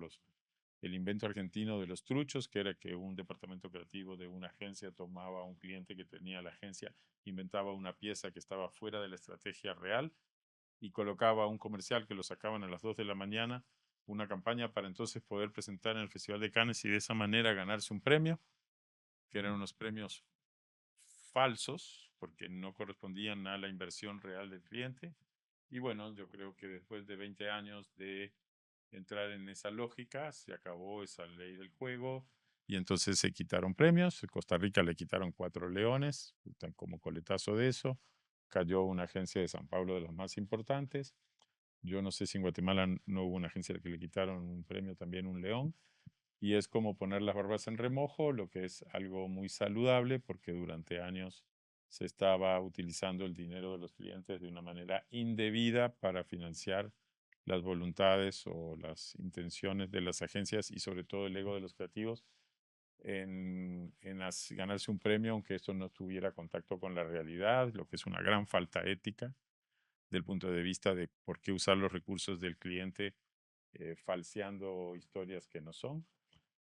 A: el invento argentino de los truchos, que era que un departamento creativo de una agencia tomaba a un cliente que tenía la agencia, inventaba una pieza que estaba fuera de la estrategia real y colocaba un comercial que lo sacaban a las 2 de la mañana, una campaña para entonces poder presentar en el Festival de Cannes y de esa manera ganarse un premio, que eran unos premios falsos porque no correspondían a la inversión real del cliente. Y bueno, yo creo que después de 20 años de entrar en esa lógica, se acabó esa ley del juego y entonces se quitaron premios. En Costa Rica le quitaron 4 leones, como coletazo de eso. Cayó una agencia de San Pablo de las más importantes. Yo no sé si en Guatemala no hubo una agencia que le quitaron un premio también, un león. Y es como poner las barbas en remojo, lo que es algo muy saludable porque durante años se estaba utilizando el dinero de los clientes de una manera indebida para financiar las voluntades o las intenciones de las agencias y sobre todo el ego de los creativos en ganarse un premio, aunque esto no tuviera contacto con la realidad, lo que es una gran falta ética del punto de vista de por qué usar los recursos del cliente falseando historias que no son.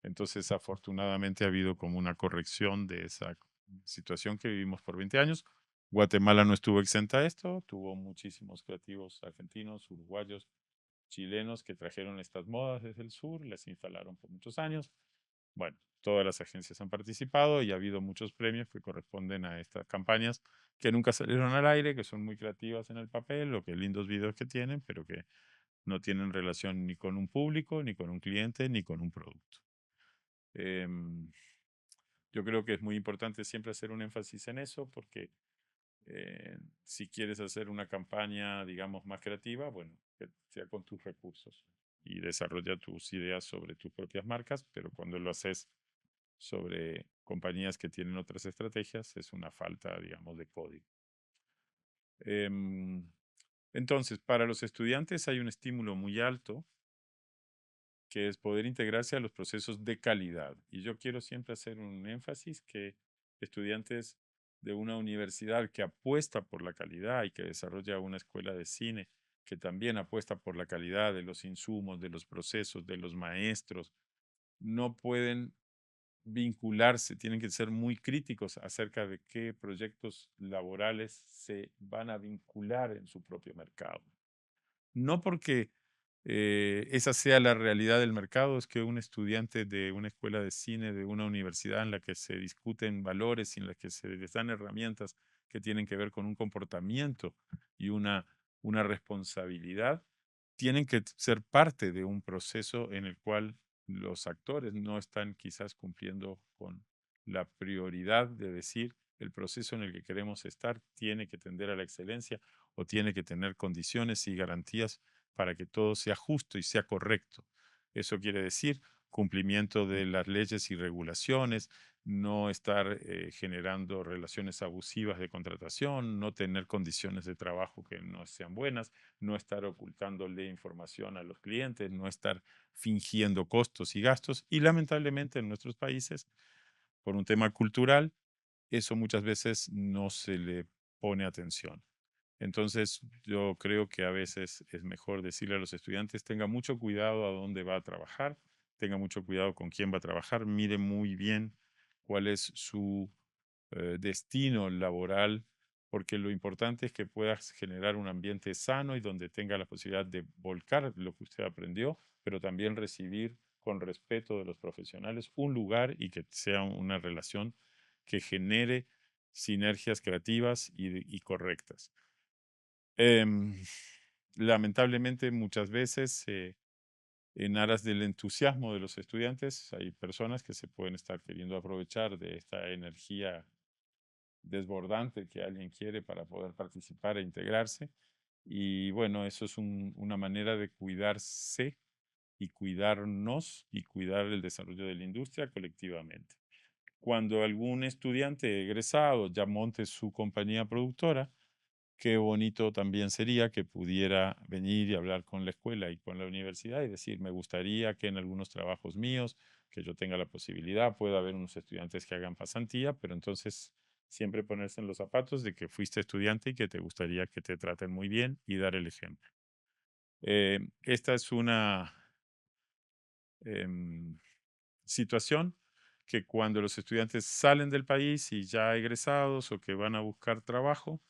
A: Entonces, afortunadamente ha habido como una corrección de esa situación que vivimos por 20 años. Guatemala no estuvo exenta a esto, tuvo muchísimos creativos argentinos, uruguayos, chilenos que trajeron estas modas desde el sur, las instalaron por muchos años. Bueno, todas las agencias han participado y ha habido muchos premios que corresponden a estas campañas que nunca salieron al aire, que son muy creativas en el papel o que lindos videos que tienen, pero que no tienen relación ni con un público, ni con un cliente, ni con un producto. Em, yo creo que es muy importante siempre hacer un énfasis en eso porque si quieres hacer una campaña, digamos, más creativa, bueno, que sea con tus recursos y desarrolla tus ideas sobre tus propias marcas, pero cuando lo haces sobre compañías que tienen otras estrategias, es una falta, digamos, de código. Em, entonces, para los estudiantes hay un estímulo muy alto que es poder integrarse a los procesos de calidad. Y yo quiero siempre hacer un énfasis que estudiantes de una universidad que apuesta por la calidad y que desarrolla una escuela de cine que también apuesta por la calidad de los insumos, de los procesos, de los maestros, no pueden vincularse, tienen que ser muy críticos acerca de qué proyectos laborales se van a vincular en su propio mercado. No porque esa sea la realidad del mercado, es que un estudiante de una escuela de cine, de una universidad en la que se discuten valores y en la que se les dan herramientas que tienen que ver con un comportamiento y una responsabilidad, tienen que ser parte de un proceso en el cual los actores no están quizás cumpliendo con la prioridad de decir el proceso en el que queremos estar tiene que tender a la excelencia o tiene que tener condiciones y garantías para que todo sea justo y sea correcto. Eso quiere decir cumplimiento de las leyes y regulaciones, no estar generando relaciones abusivas de contratación, no tener condiciones de trabajo que no sean buenas, no estar ocultándole información a los clientes, no estar fingiendo costos y gastos. Y lamentablemente en nuestros países, por un tema cultural, eso muchas veces no se le pone atención. Entonces, yo creo que a veces es mejor decirle a los estudiantes, tenga mucho cuidado a dónde va a trabajar, tenga mucho cuidado con quién va a trabajar, mire muy bien cuál es su destino laboral, porque lo importante es que puedas generar un ambiente sano y donde tenga la posibilidad de volcar lo que usted aprendió, pero también recibir con respeto de los profesionales un lugar y que sea una relación que genere sinergias creativas y correctas. Em, Lamentablemente, muchas veces, en aras del entusiasmo de los estudiantes, hay personas que se pueden estar queriendo aprovechar de esta energía desbordante que alguien quiere para poder participar e integrarse. Y bueno, eso es una manera de cuidarse y cuidarnos y cuidar el desarrollo de la industria colectivamente. Cuando algún estudiante egresado ya monte su compañía productora, qué bonito también sería que pudiera venir y hablar con la escuela y con la universidad y decir, me gustaría que en algunos trabajos míos, que yo tenga la posibilidad, pueda haber unos estudiantes que hagan pasantía, pero entonces siempre ponerse en los zapatos de que fuiste estudiante y que te gustaría que te traten muy bien y dar el ejemplo. Esta es una em, situación que cuando los estudiantes salen del país y ya egresados o que van a buscar trabajo,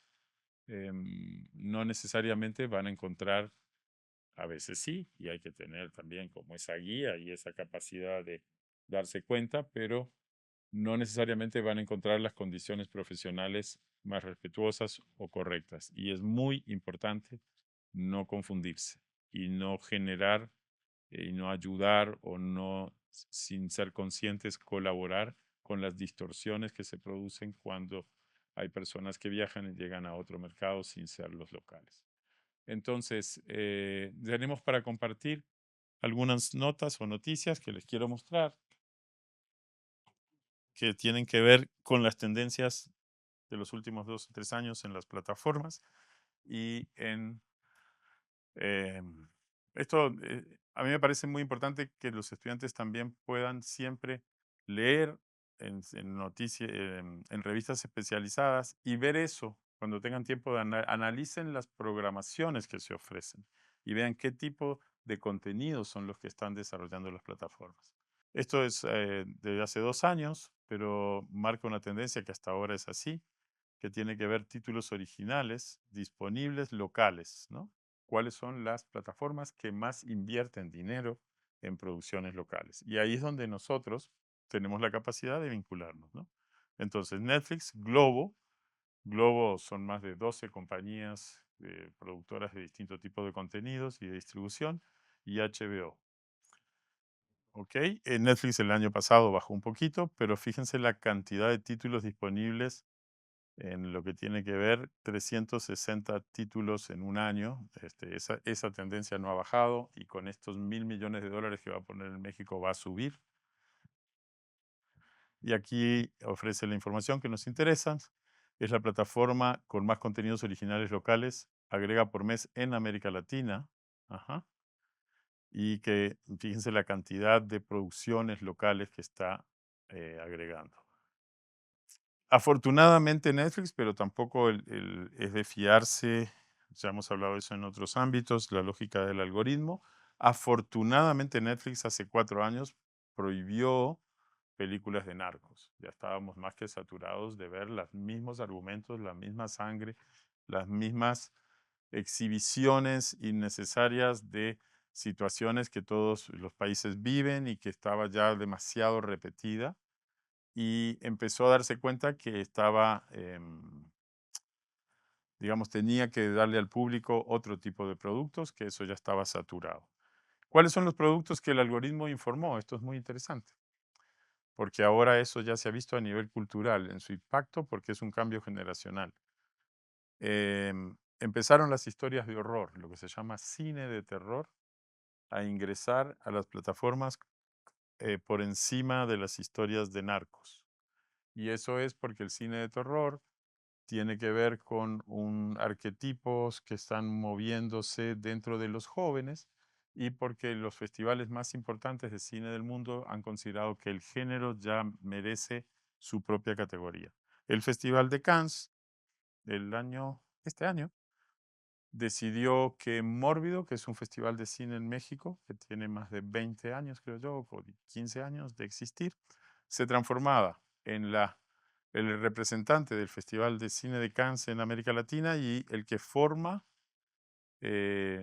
A: no necesariamente van a encontrar, a veces sí, y hay que tener también como esa guía y esa capacidad de darse cuenta, pero no necesariamente van a encontrar las condiciones profesionales más respetuosas o correctas. Y es muy importante no confundirse y no generar y no ayudar o no, sin ser conscientes, colaborar con las distorsiones que se producen cuando hay personas que viajan y llegan a otro mercado sin ser los locales. Entonces, tenemos para compartir algunas notas o noticias que les quiero mostrar que tienen que ver con las tendencias de los últimos 2 o 3 años en las plataformas y en esto. A mí me parece muy importante que los estudiantes también puedan siempre leer en noticias, en revistas especializadas y ver eso cuando tengan tiempo de analicen las programaciones que se ofrecen y vean qué tipo de contenidos son los que están desarrollando las plataformas. Esto es de hace 2 años, pero marca una tendencia que hasta ahora es así, que tiene que ver títulos originales disponibles locales, ¿no? ¿Cuáles son las plataformas que más invierten dinero en producciones locales? Y ahí es donde nosotros tenemos la capacidad de vincularnos, ¿no? Entonces, Netflix, Globo son más de 12 compañías productoras de distintos tipos de contenidos y de distribución, y HBO. ¿Ok? Netflix el año pasado bajó un poquito, pero fíjense la cantidad de títulos disponibles en lo que tiene que ver 360 títulos en un año. Esa tendencia no ha bajado y con estos $1.000 millones que va a poner en México va a subir. Y aquí ofrece la información que nos interesa. Es la plataforma con más contenidos originales locales, agrega por mes en América Latina. Ajá. Y que fíjense la cantidad de producciones locales que está agregando. Afortunadamente Netflix, pero tampoco es de fiarse, ya hemos hablado de eso en otros ámbitos, la lógica del algoritmo. Afortunadamente Netflix hace 4 años prohibió películas de narcos. Ya estábamos más que saturados de ver los mismos argumentos, la misma sangre, las mismas exhibiciones innecesarias de situaciones que todos los países viven y que estaba ya demasiado repetida y empezó a darse cuenta que estaba, digamos, tenía que darle al público otro tipo de productos, que eso ya estaba saturado. ¿Cuáles son los productos que el algoritmo informó? Esto es muy interesante, porque ahora eso ya se ha visto a nivel cultural en su impacto, porque es un cambio generacional. Empezaron las historias de horror, lo que se llama cine de terror, a ingresar a las plataformas por encima de las historias de narcos. Y eso es porque el cine de terror tiene que ver con arquetipos que están moviéndose dentro de los jóvenes y porque los festivales más importantes de cine del mundo han considerado que el género ya merece su propia categoría. El Festival de Cannes este año, decidió que Mórbido, que es un festival de cine en México, que tiene más de 20 años, creo yo, o 15 años de existir, se transformaba en el representante del Festival de Cine de Cannes en América Latina y el que forma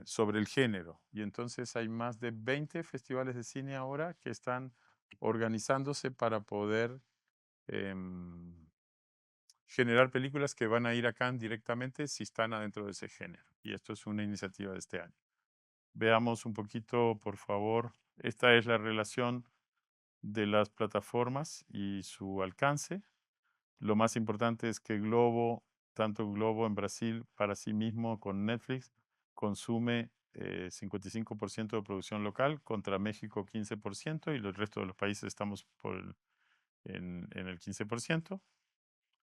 A: sobre el género. Y entonces hay más de 20 festivales de cine ahora que están organizándose para poder em, generar películas que van a ir a Cannes directamente si están adentro de ese género. Y esto es una iniciativa de este año. Veamos un poquito, por favor. Esta es la relación de las plataformas y su alcance. Lo más importante es que Globo, tanto Globo en Brasil para sí mismo con Netflix, consume 55% de producción local contra México 15% y el resto de los países estamos en el 15%.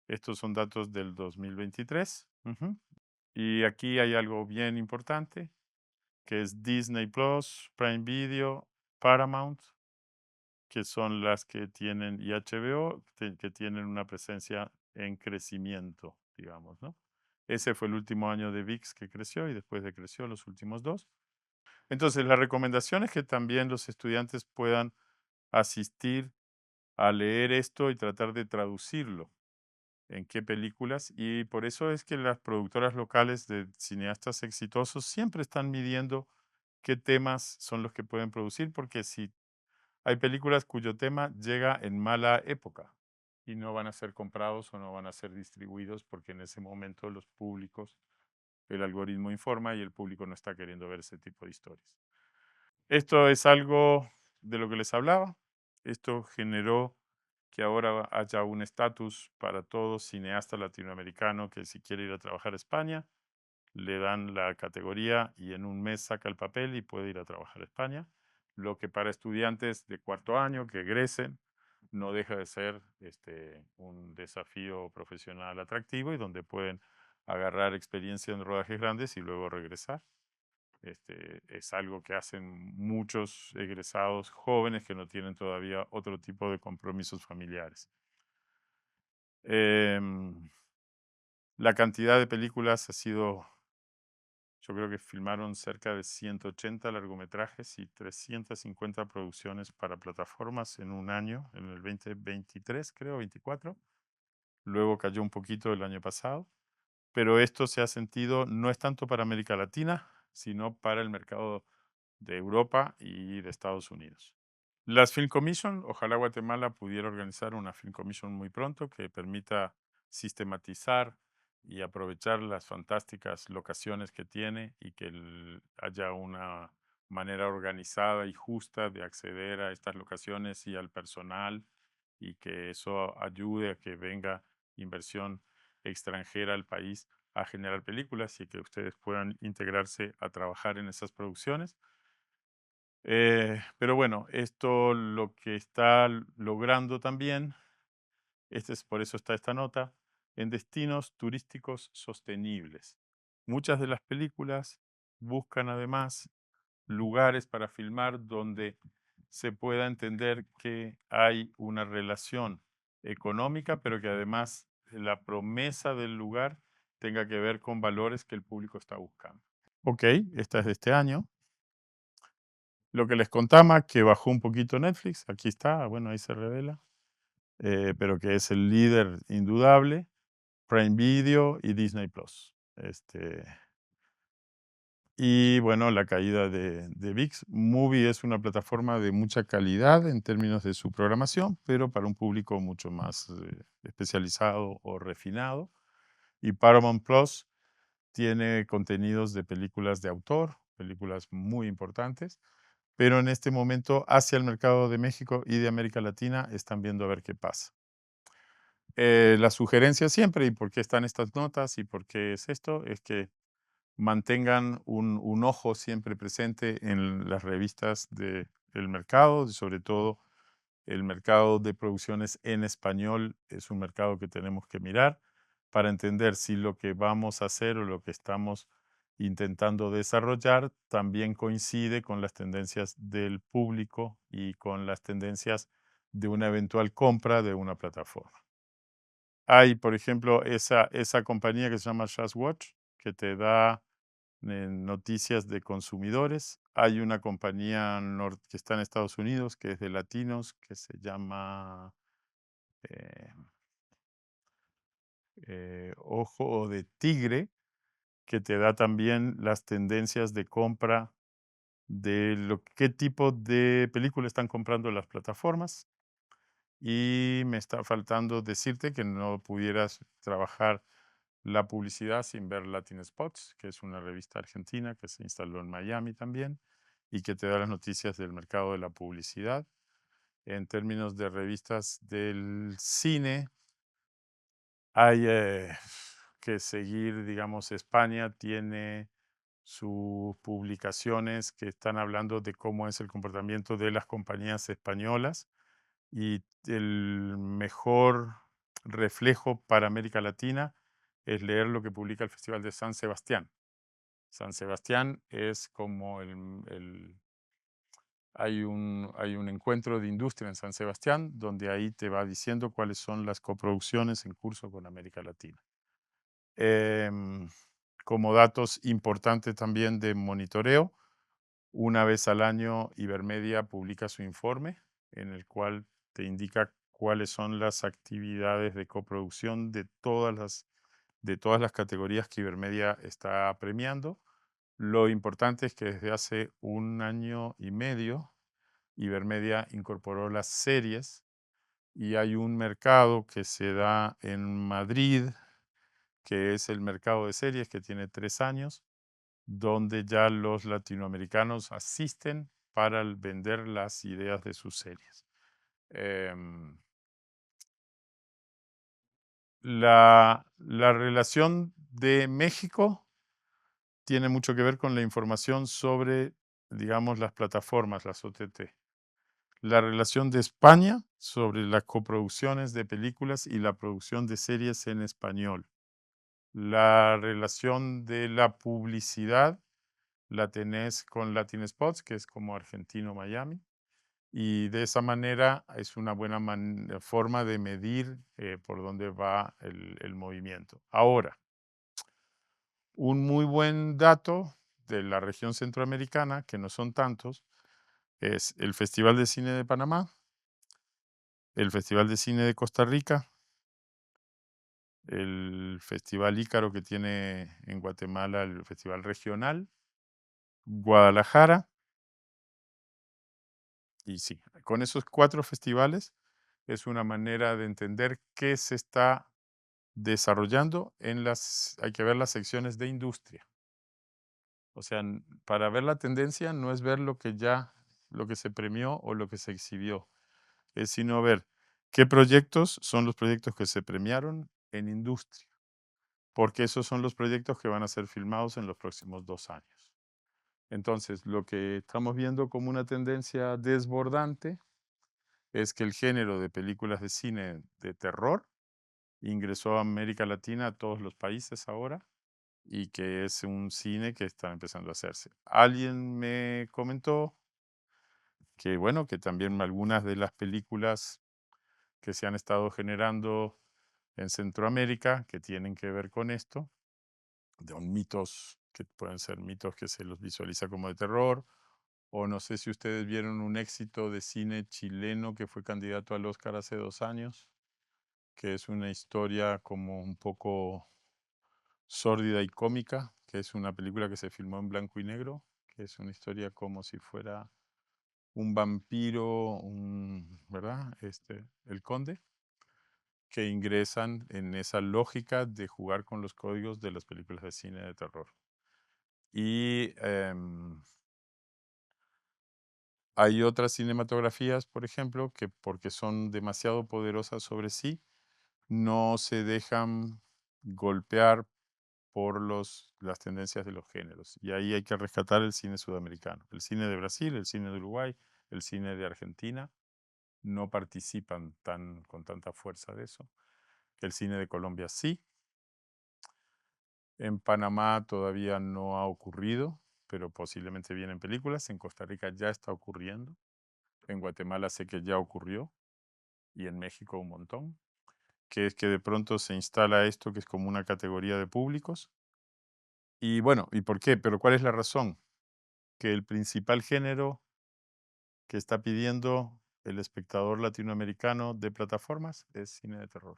A: Estos son datos del 2023. Ujú. Y aquí hay algo bien importante, que es Disney Plus, Prime Video, Paramount, que son las que tienen, y HBO, que tienen una presencia en crecimiento, digamos, ¿no? Ese fue el último año de VIX que creció y después decreció los últimos dos. Entonces, la recomendación es que también los estudiantes puedan asistir a leer esto y tratar de traducirlo en qué películas. Y por eso es que las productoras locales de cineastas exitosos siempre están midiendo qué temas son los que pueden producir, porque si hay películas cuyo tema llega en mala época y no van a ser comprados o no van a ser distribuidos porque en ese momento los públicos, el algoritmo informa y el público no está queriendo ver ese tipo de historias. Esto es algo de lo que les hablaba. Esto generó que ahora haya un estatus para todo cineasta latinoamericano que si quiere ir a trabajar a España, le dan la categoría y en un mes saca el papel y puede ir a trabajar a España. Lo que para estudiantes de cuarto año que egresen no deja de ser un desafío profesional atractivo y donde pueden agarrar experiencia en rodajes grandes y luego regresar. Es algo que hacen muchos egresados jóvenes que no tienen todavía otro tipo de compromisos familiares. Em, la cantidad de películas ha sido, yo creo que filmaron cerca de 180 largometrajes y 350 producciones para plataformas en un año, en el 2023, creo, 24. Luego cayó un poquito el año pasado, pero esto se ha sentido, no es tanto para América Latina, sino para el mercado de Europa y de Estados Unidos. Las Film Commission, ojalá Guatemala pudiera organizar una Film Commission muy pronto que permita sistematizar y aprovechar las fantásticas locaciones que tiene y que haya una manera organizada y justa de acceder a estas locaciones y al personal y que eso ayude a que venga inversión extranjera al país a generar películas y que ustedes puedan integrarse a trabajar en esas producciones. Pero bueno, esto lo que está logrando también, por eso está esta nota, en destinos turísticos sostenibles. Muchas de las películas buscan además lugares para filmar donde se pueda entender que hay una relación económica, pero que además la promesa del lugar tenga que ver con valores que el público está buscando. Ok, esta es de este año. Lo que les contaba, que bajó un poquito Netflix, aquí está, bueno, ahí se revela, pero que es el líder indudable, Prime Video y Disney Plus. Y bueno, la caída de VIX. Movie es una plataforma de mucha calidad en términos de su programación, pero para un público mucho más especializado o refinado. Y Paramount Plus tiene contenidos de películas de autor, películas muy importantes, pero en este momento hacia el mercado de México y de América Latina están viendo a ver qué pasa. La sugerencia siempre, y por qué están estas notas y por qué es esto, es que mantengan un ojo siempre presente en las revistas del mercado, sobre todo el mercado de producciones en español es un mercado que tenemos que mirar para entender si lo que vamos a hacer o lo que estamos intentando desarrollar también coincide con las tendencias del público y con las tendencias de una eventual compra de una plataforma. Hay, por ejemplo, esa compañía que se llama Just Watch, que te da noticias de consumidores. Hay una compañía que está en Estados Unidos, que es de latinos, que se llama eh, Ojo de Tigre, que te da también las tendencias de compra de qué tipo de película están comprando las plataformas. Y me está faltando decirte que no pudieras trabajar la publicidad sin ver Latin Spots, que es una revista argentina que se instaló en Miami también y que te da las noticias del mercado de la publicidad. En términos de revistas del cine, hay que seguir, digamos, España tiene sus publicaciones que están hablando de cómo es el comportamiento de las compañías españolas y el mejor reflejo para América Latina es leer lo que publica el Festival de San Sebastián. San Sebastián es como hay un encuentro de industria en San Sebastián donde ahí te va diciendo cuáles son las coproducciones en curso con América Latina. Em, Como datos importantes también de monitoreo, una vez al año Ibermedia publica su informe en el cual te indica cuáles son las actividades de coproducción de todas las categorías que Ibermedia está premiando. Lo importante es que desde hace un año y medio Ibermedia incorporó las series y hay un mercado que se da en Madrid, que es el mercado de series que tiene 3 años, donde ya los latinoamericanos asisten para vender las ideas de sus series. Em, la relación de México tiene mucho que ver con la información sobre, digamos, las plataformas, las OTT. La relación de España sobre las coproducciones de películas y la producción de series en español. La relación de la publicidad la tenés con Latin Spots, que es como Argentino Miami, y de esa manera es una buena forma de medir por dónde va el movimiento. Ahora, un muy buen dato de la región centroamericana, que no son tantos, es el Festival de Cine de Panamá, el Festival de Cine de Costa Rica, el Festival Ícaro que tiene en Guatemala el Festival Regional, Guadalajara, y sí, con esos 4 festivales es una manera de entender qué se está desarrollando hay que ver las secciones de industria. O sea, para ver la tendencia no es ver lo que se premió o lo que se exhibió, es sino ver qué proyectos son los proyectos que se premiaron en industria, porque esos son los proyectos que van a ser filmados en los próximos 2 años. Entonces, lo que estamos viendo como una tendencia desbordante es que el género de películas de cine de terror ingresó a América Latina, a todos los países ahora, y que es un cine que está empezando a hacerse. Alguien me comentó que, bueno, que también algunas de las películas que se han estado generando en Centroamérica, que tienen que ver con esto, de mitos que pueden ser mitos que se los visualiza como de terror, o no sé si ustedes vieron un éxito de cine chileno que fue candidato al Oscar hace 2 años, que es una historia como un poco sórdida y cómica, que es una película que se filmó en blanco y negro, que es una historia como si fuera un vampiro, ¿verdad? El conde, que ingresan en esa lógica de jugar con los códigos de las películas de cine de terror. Y hay otras cinematografías, por ejemplo, que porque son demasiado poderosas sobre sí, no se dejan golpear por las tendencias de los géneros. Y ahí hay que rescatar el cine sudamericano. El cine de Brasil, el cine de Uruguay, el cine de Argentina no participan con tanta fuerza de eso. El cine de Colombia sí. En Panamá todavía no ha ocurrido, pero posiblemente vienen películas. En Costa Rica ya está ocurriendo. En Guatemala sé que ya ocurrió. Y en México un montón. Que es que de pronto se instala esto que es como una categoría de públicos. Y bueno, ¿y por qué? Pero ¿cuál es la razón? Que el principal género que está pidiendo el espectador latinoamericano de plataformas es cine de terror.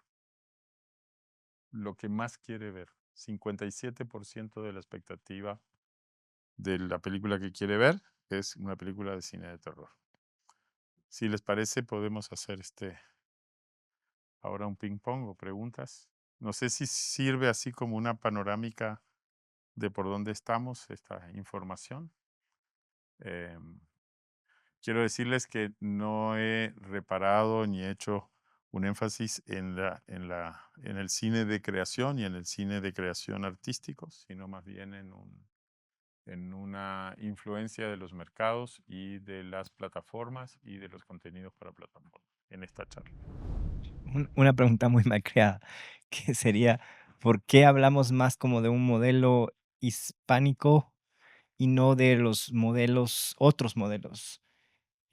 A: Lo que más quiere ver. 57% de la expectativa de la película que quiere ver es una película de cine de terror. Si les parece, podemos hacer ahora un ping pong o preguntas. No sé si sirve así como una panorámica de por dónde estamos esta información. Em, Quiero decirles que no he reparado ni hecho un énfasis en el cine de creación y en el cine de creación artístico, sino más bien en una influencia de los mercados y de las plataformas y de los contenidos para plataformas en esta charla.
B: Una pregunta muy mal creada, que sería, ¿por qué hablamos más como de un modelo hispánico y no de los modelos otros modelos?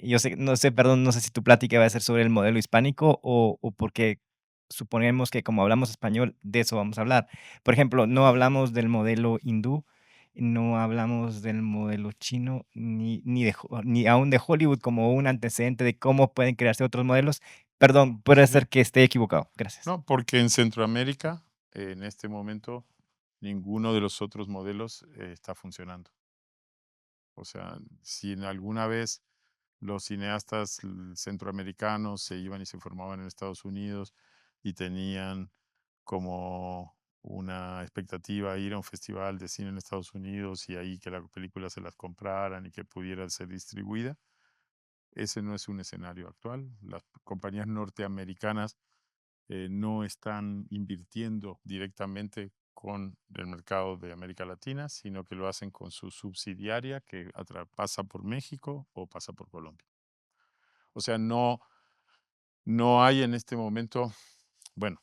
B: Yo sé no sé, perdón, no sé si tu plática va a ser sobre el modelo hispánico o porque suponemos que como hablamos español, de eso vamos a hablar. Por ejemplo, no hablamos del modelo hindú, no hablamos del modelo chino, ni aún de Hollywood como un antecedente de cómo pueden crearse otros modelos. Perdón, puede
A: Sí.
B: ser que esté equivocado. Gracias.
A: No, porque en Centroamérica, en este momento, ninguno de los otros modelos está funcionando. O sea, si en alguna vez los cineastas centroamericanos se iban y se formaban en Estados Unidos y tenían como una expectativa ir a un festival de cine en Estados Unidos y ahí que la película se las compraran y que pudiera ser distribuida, ese no es un escenario actual. Las compañías norteamericanas no están invirtiendo directamente con el mercado de América Latina, sino que lo hacen con su subsidiaria que pasa por México o pasa por Colombia. O sea, no hay en este momento, bueno,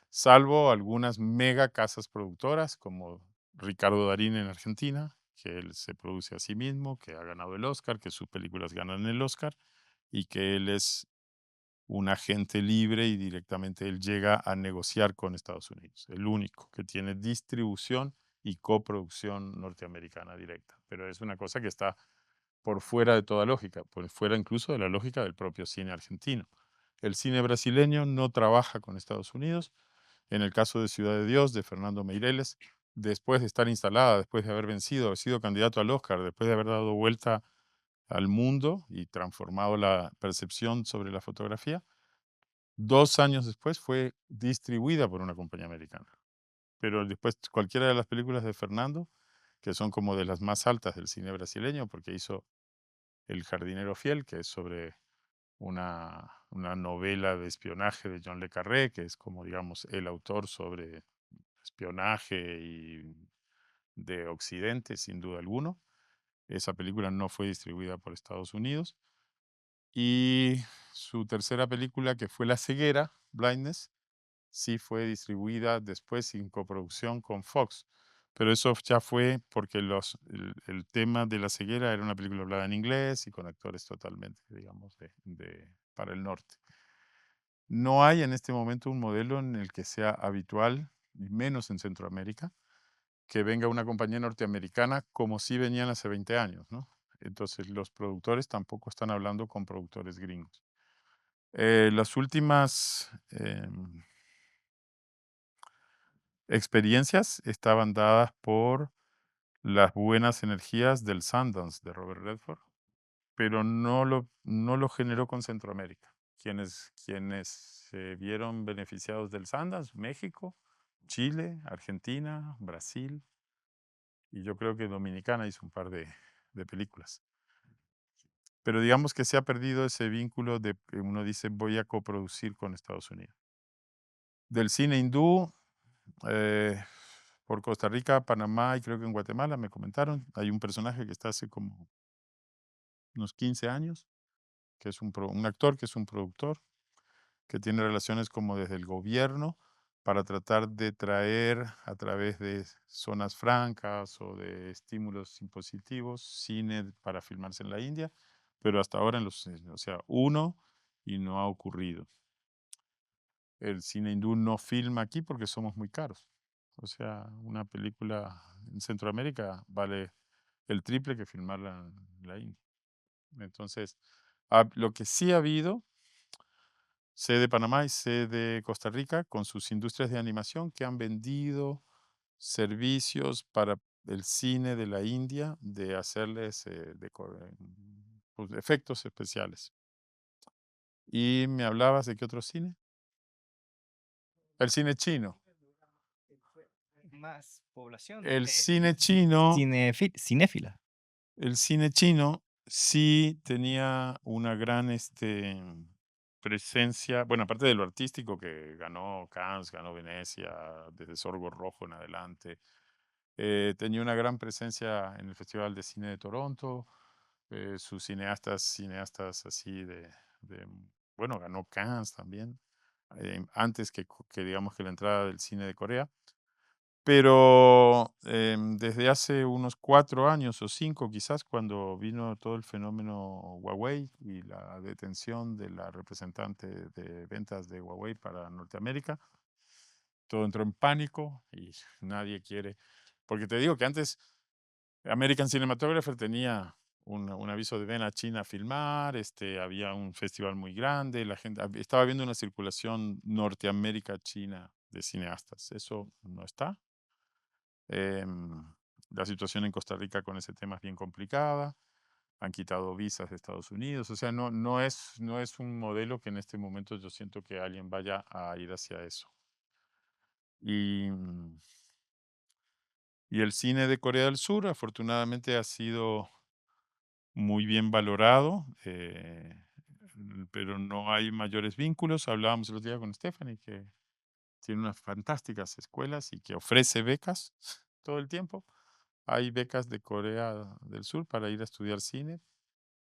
A: salvo algunas mega casas productoras como Ricardo Darín en Argentina, que él se produce a sí mismo, que ha ganado el Oscar, que sus películas ganan el Oscar y que él es un agente libre y directamente él llega a negociar con Estados Unidos, el único que tiene distribución y coproducción norteamericana directa. Pero es una cosa que está por fuera de toda lógica, por fuera incluso de la lógica del propio cine argentino. El cine brasileño no trabaja con Estados Unidos. En el caso de Ciudad de Dios, de Fernando Meireles, después de estar instalada, después de haber vencido, haber sido candidato al Oscar, después de haber dado vuelta al mundo y transformado la percepción sobre la fotografía, 2 años después fue distribuida por una compañía americana. Pero después cualquiera de las películas de Fernando, que son como de las más altas del cine brasileño, porque hizo El jardinero fiel, que es sobre una novela de espionaje de John le Carré, que es como, digamos, el autor sobre espionaje y de Occidente, sin duda alguno. Esa película no fue distribuida por Estados Unidos. Y su tercera película, que fue La ceguera, Blindness, sí fue distribuida después en coproducción con Fox. Pero eso ya fue porque el tema de la ceguera era una película hablada en inglés y con actores totalmente, digamos, para el norte. No hay en este momento un modelo en el que sea habitual, y menos en Centroamérica, que venga una compañía norteamericana como si venían hace 20 años, ¿no? Entonces los productores tampoco están hablando con productores gringos. Las últimas experiencias estaban dadas por las buenas energías del Sundance de Robert Redford, pero no lo generó con Centroamérica. Quienes se vieron beneficiados del Sundance, México, Chile, Argentina, Brasil, y yo creo que Dominicana hizo un par de películas. Pero digamos que se ha perdido ese vínculo de que uno dice voy a coproducir con Estados Unidos. Del cine hindú, eh, por Costa Rica, Panamá y creo que en Guatemala me comentaron, hay un personaje que está hace como unos 15 años, que es un actor, que es un productor, que tiene relaciones como desde el gobierno para tratar de traer a través de zonas francas o de estímulos impositivos cine para filmarse en la India, pero hasta ahora o sea, uno y no ha ocurrido. El cine hindú no filma aquí porque somos muy caros. O sea, una película en Centroamérica vale el triple que filmarla en la India. Entonces, lo que sí ha habido, sé de Panamá y sé de Costa Rica, con sus industrias de animación que han vendido servicios para el cine de la India, de hacerles pues, efectos especiales. Y me hablabas de qué otro cine. El cine chino.
B: Más población
A: El cine chino
B: cinéfila.
A: El cine chino sí tenía una gran, presencia, bueno, aparte de lo artístico que ganó Cannes, ganó Venecia, desde Sorgo Rojo en adelante, tenía una gran presencia en el Festival de Cine de Toronto, sus cineastas así de, bueno, ganó Cannes también, antes que digamos que la entrada del cine de Corea. Pero, desde hace unos 4 años o 5 quizás, cuando vino todo el fenómeno Huawei y la detención de la representante de ventas de Huawei para Norteamérica, todo entró en pánico y nadie quiere, porque te digo que antes American Cinematographer tenía un aviso de ven a China a filmar, había un festival muy grande, la gente estaba viendo una circulación Norteamérica-China de cineastas. Eso no está. Em, la situación en Costa Rica con ese tema es bien complicada. Han quitado visas de Estados Unidos. O sea, no es un modelo que en este momento yo siento que alguien vaya a ir hacia eso. Y, y el cine de Corea del Sur, afortunadamente, ha sido muy bien valorado, pero no hay mayores vínculos. Hablábamos el otro día con Stephanie, que tiene unas fantásticas escuelas y que ofrece becas todo el tiempo. Hay becas de Corea del Sur para ir a estudiar cine,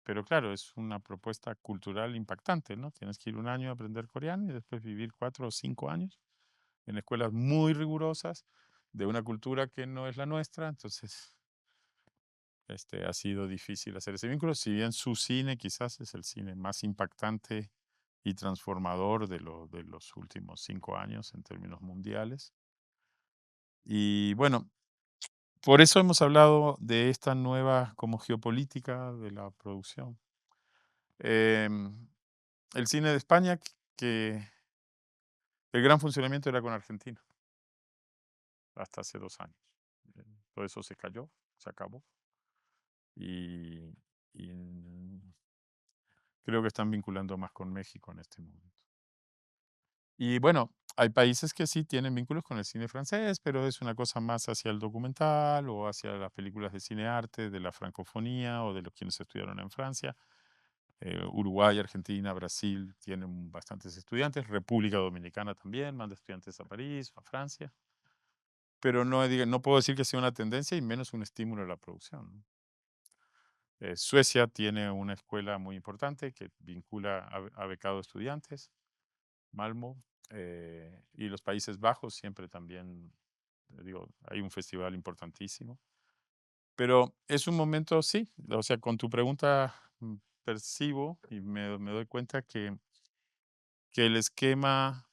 A: pero claro, es una propuesta cultural impactante, ¿no? Tienes que ir un año a aprender coreano y después vivir 4 o 5 años en escuelas muy rigurosas de una cultura que no es la nuestra, entonces ha sido difícil hacer ese vínculo, si bien su cine quizás es el cine más impactante y transformador de los últimos 5 años en términos mundiales. Y bueno, por eso hemos hablado de esta nueva como geopolítica de la producción. Em, el cine de España, que el gran funcionamiento era con Argentina, hasta hace 2 años. Todo eso se cayó, se acabó. Y, y creo que están vinculando más con México en este momento. Y bueno, hay países que sí tienen vínculos con el cine francés, pero es una cosa más hacia el documental o hacia las películas de cine arte, de la francofonía o de los quienes estudiaron en Francia. Uruguay, Argentina, Brasil tienen bastantes estudiantes. República Dominicana también manda estudiantes a París o a Francia. Pero no puedo decir que sea una tendencia y menos un estímulo a la producción, ¿no? Suecia tiene una escuela muy importante que vincula a becado estudiantes. Malmo, y los Países Bajos siempre también, digo, hay un festival importantísimo. Pero es un momento, sí, o sea, con tu pregunta percibo y me doy cuenta que el esquema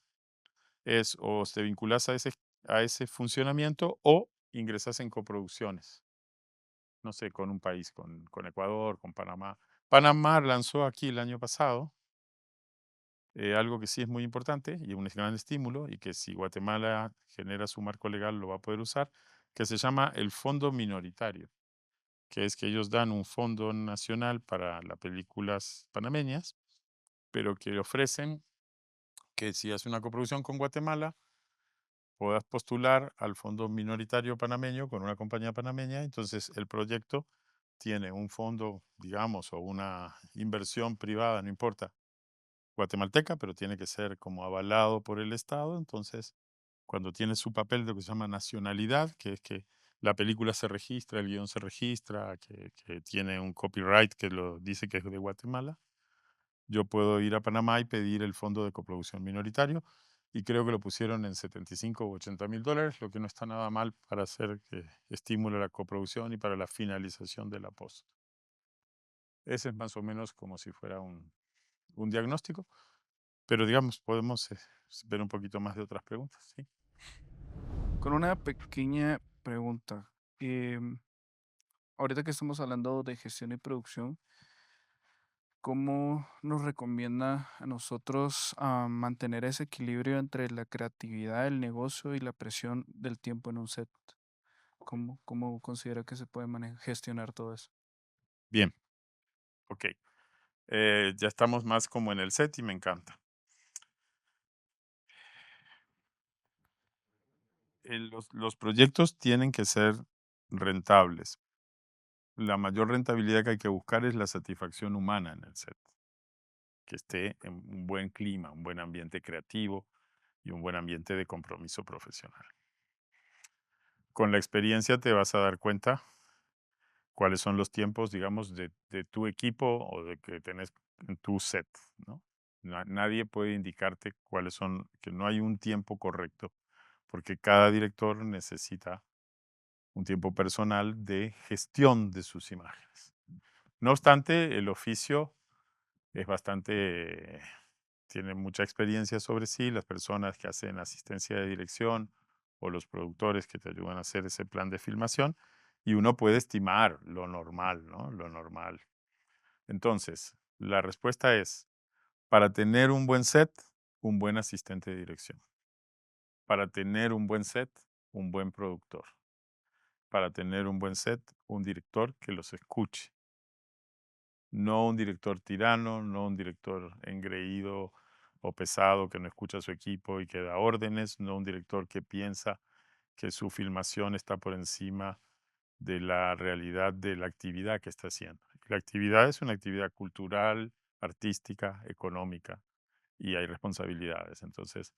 A: es o te vinculas a ese funcionamiento o ingresas en coproducciones, no sé, con un país, con Ecuador, con Panamá. Panamá lanzó aquí el año pasado algo que sí es muy importante y un gran estímulo y que si Guatemala genera su marco legal lo va a poder usar, que se llama el Fondo Minoritario, que es que ellos dan un fondo nacional para las películas panameñas, pero que ofrecen que si hace una coproducción con Guatemala, puedas postular al Fondo Minoritario Panameño con una compañía panameña, entonces el proyecto tiene un fondo, digamos, o una inversión privada, no importa, guatemalteca, pero tiene que ser como avalado por el Estado. Entonces, cuando tiene su papel de lo que se llama nacionalidad, que es que la película se registra, el guión se registra, que tiene un copyright que lo dice que es de Guatemala, yo puedo ir a Panamá y pedir el fondo de coproducción minoritario y creo que lo pusieron en 75 o $80,000, lo que no está nada mal para hacer que estimule la coproducción y para la finalización de la post. Ese es más o menos como si fuera un diagnóstico. Pero digamos, podemos ver un poquito más de otras preguntas, ¿sí?
C: Con una pequeña pregunta. Ahorita que estamos hablando de gestión y producción, ¿cómo nos recomienda a nosotros mantener ese equilibrio entre la creatividad del negocio y la presión del tiempo en un set? ¿Cómo considera que se puede gestionar todo eso?
A: Bien, ok. Ya estamos más como en el set y me encanta. los proyectos tienen que ser rentables. La mayor rentabilidad que hay que buscar es la satisfacción humana en el set, que esté en un buen clima, un buen ambiente creativo y un buen ambiente de compromiso profesional. Con la experiencia te vas a dar cuenta cuáles son los tiempos, digamos, de tu equipo o de que tenés en tu set, ¿no? Nadie puede indicarte cuáles son, que no hay un tiempo correcto, porque cada director necesita un tiempo personal de gestión de sus imágenes. No obstante, el oficio es bastante, tiene mucha experiencia sobre sí, las personas que hacen asistencia de dirección o los productores que te ayudan a hacer ese plan de filmación, y uno puede estimar lo normal, ¿no? Lo normal. Entonces, la respuesta es, para tener un buen set, un buen asistente de dirección. Para tener un buen set, un buen productor. Para tener un buen set, un director que los escuche. No un director tirano, no un director engreído o pesado que no escucha a su equipo y que da órdenes, no un director que piensa que su filmación está por encima de la realidad de la actividad que está haciendo. La actividad es una actividad cultural, artística, económica, y hay responsabilidades. Entonces,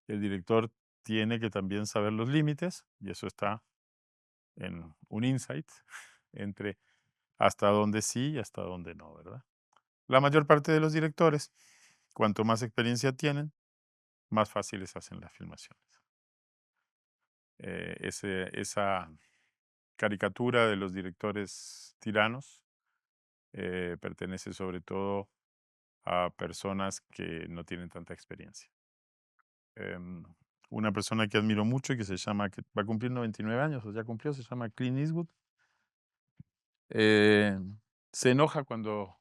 A: el director tiene que también saber los límites, y eso está en un insight entre hasta dónde sí y hasta dónde no, ¿verdad? La mayor parte de los directores, cuanto más experiencia tienen, más fáciles hacen las filmaciones. Esa caricatura de los directores tiranos pertenece sobre todo a personas que no tienen tanta experiencia. Em, una persona que admiro mucho y que se llama, que va a cumplir 99 años, o ya cumplió, se llama Clint Eastwood. eh, Se enoja cuando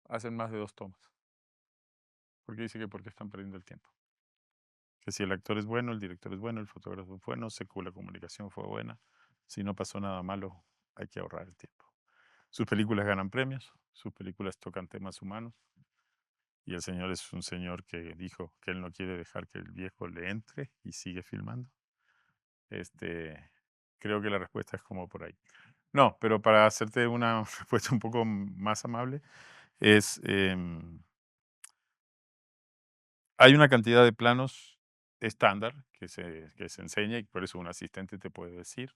A: hacen más de 2 tomas, porque dice que porque están perdiendo el tiempo. Que si el actor es bueno, el director es bueno, el fotógrafo es bueno, la comunicación fue buena. Si no pasó nada malo, hay que ahorrar el tiempo. Sus películas ganan premios, sus películas tocan temas humanos, y el señor es un señor que dijo que él no quiere dejar que el viejo le entre y sigue filmando. Creo que la respuesta es como por ahí. No, pero para hacerte una respuesta un poco más amable, es, hay una cantidad de planos estándar que se enseña, y por eso un asistente te puede decir.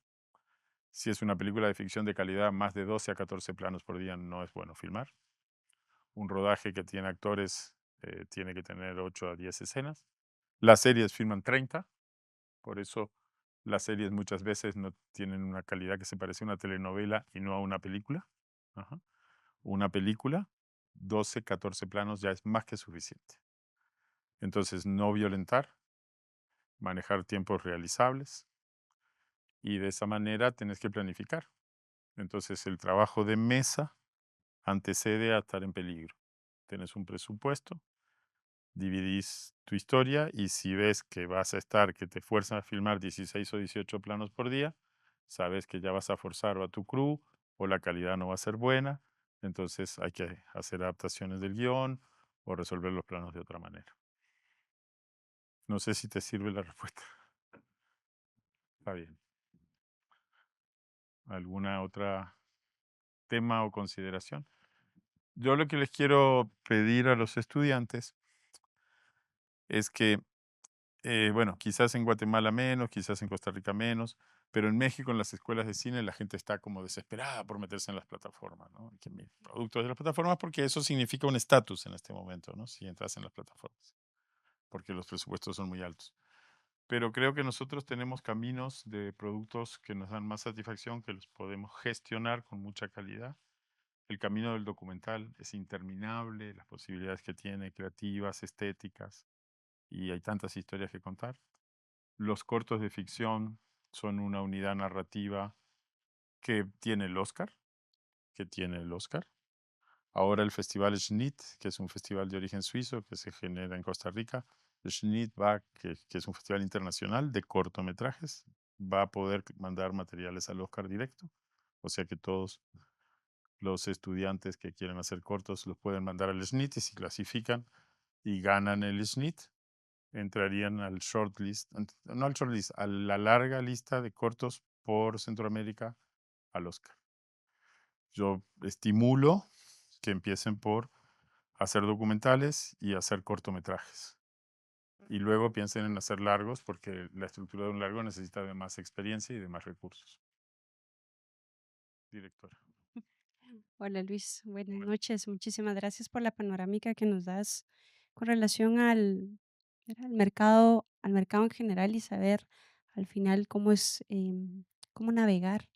A: Si es una película de ficción de calidad, más de 12 a 14 planos por día no es bueno filmar. Un rodaje que tiene actores tiene que tener 8 a 10 escenas. Las series filman 30, por eso las series muchas veces no tienen una calidad que se parece a una telenovela y no a una película. Ajá. Una película, 12, 14 planos ya es más que suficiente. Entonces, no violentar, manejar tiempos realizables, y de esa manera tenés que planificar. Entonces, el trabajo de mesa antecede a estar en peligro. Tenés un presupuesto, dividís tu historia, y si ves que vas a estar, que te fuerzan a filmar 16 o 18 planos por día, sabes que ya vas a forzar a tu crew o la calidad no va a ser buena. Entonces hay que hacer adaptaciones del guión o resolver los planos de otra manera. No sé si te sirve la respuesta. Está bien. ¿Alguna otra tema o consideración? Yo lo que les quiero pedir a los estudiantes es que, bueno, quizás en Guatemala menos, quizás en Costa Rica menos, pero en México, en las escuelas de cine, la gente está como desesperada por meterse en las plataformas, ¿no? Que productos de las plataformas, porque eso significa un estatus en este momento, ¿no? Si entras en las plataformas, porque los presupuestos son muy altos. Pero creo que nosotros tenemos caminos de productos que nos dan más satisfacción, que los podemos gestionar con mucha calidad. El camino del documental es interminable, las posibilidades que tiene, creativas, estéticas, y hay tantas historias que contar. Los cortos de ficción son una unidad narrativa que tiene el Oscar, que tiene el Oscar. Ahora el Festival Schnitt, que es un festival de origen suizo que se genera en Costa Rica, Schnitt que es un festival internacional de cortometrajes, va a poder mandar materiales al Oscar directo, o sea que todos los estudiantes que quieren hacer cortos los pueden mandar al Schnitt, y si clasifican y ganan el Schnitt, entrarían al shortlist, no al shortlist, a la larga lista de cortos por Centroamérica al Oscar. Yo estimulo que empiecen por hacer documentales y hacer cortometrajes. Y luego piensen en hacer largos, porque la estructura de un largo necesita de más experiencia y de más recursos. Directora.
D: Hola Luis, buenas
A: Hola.
D: noches. Muchísimas gracias por la panorámica que nos das con relación al mercado en general y saber al final cómo es, cómo navegar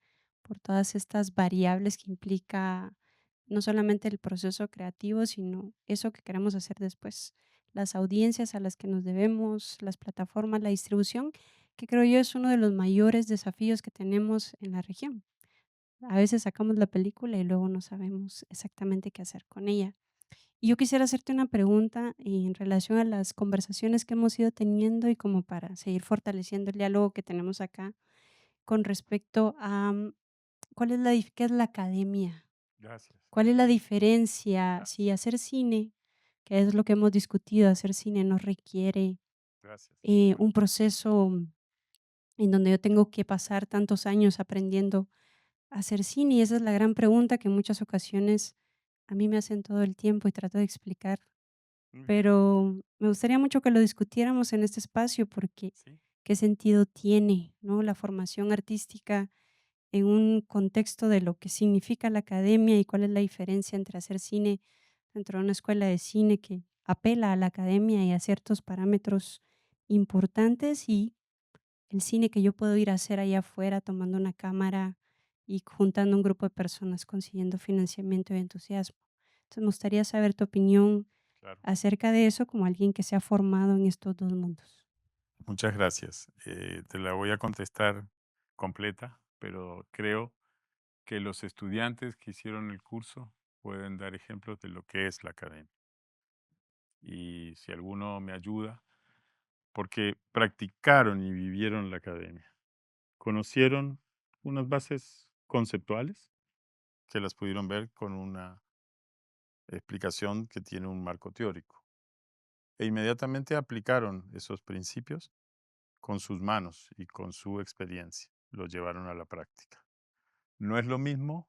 D: por todas estas variables que implica no solamente el proceso creativo, sino eso que queremos hacer después, las audiencias a las que nos debemos, las plataformas, la distribución, que creo yo es uno de los mayores desafíos que tenemos en la región. A veces sacamos la película y luego no sabemos exactamente qué hacer con ella. Y yo quisiera hacerte una pregunta en relación a las conversaciones que hemos ido teniendo y como para seguir fortaleciendo el diálogo que tenemos acá con respecto a qué es la academia,
A: Gracias.
D: cuál es la diferencia,
A: Gracias.
D: si hacer cine, que es lo que hemos discutido, hacer cine no requiere
A: Gracias.
D: un proceso en donde yo tengo que pasar tantos años aprendiendo hacer cine? Y esa es la gran pregunta que en muchas ocasiones a mí me hacen todo el tiempo y trato de explicar,
A: Muy bien.
D: pero me gustaría mucho que lo discutiéramos en este espacio porque
A: Sí.
D: qué sentido tiene, ¿no?, la formación artística en un contexto de lo que significa la academia y cuál es la diferencia entre hacer cine dentro de una escuela de cine que apela a la academia y a ciertos parámetros importantes y el cine que yo puedo ir a hacer allá afuera tomando una cámara y juntando un grupo de personas consiguiendo financiamiento y entusiasmo. Entonces me gustaría saber tu opinión
A: Claro.
D: acerca de eso como alguien que se ha formado en estos dos mundos.
A: Muchas gracias. Te la voy a contestar completa, pero creo que los estudiantes que hicieron el curso pueden dar ejemplos de lo que es la academia. Y si alguno me ayuda, porque practicaron y vivieron la academia, conocieron unas bases conceptuales que las pudieron ver con una explicación que tiene un marco teórico. E inmediatamente aplicaron esos principios con sus manos y con su experiencia. Lo llevaron a la práctica. No es lo mismo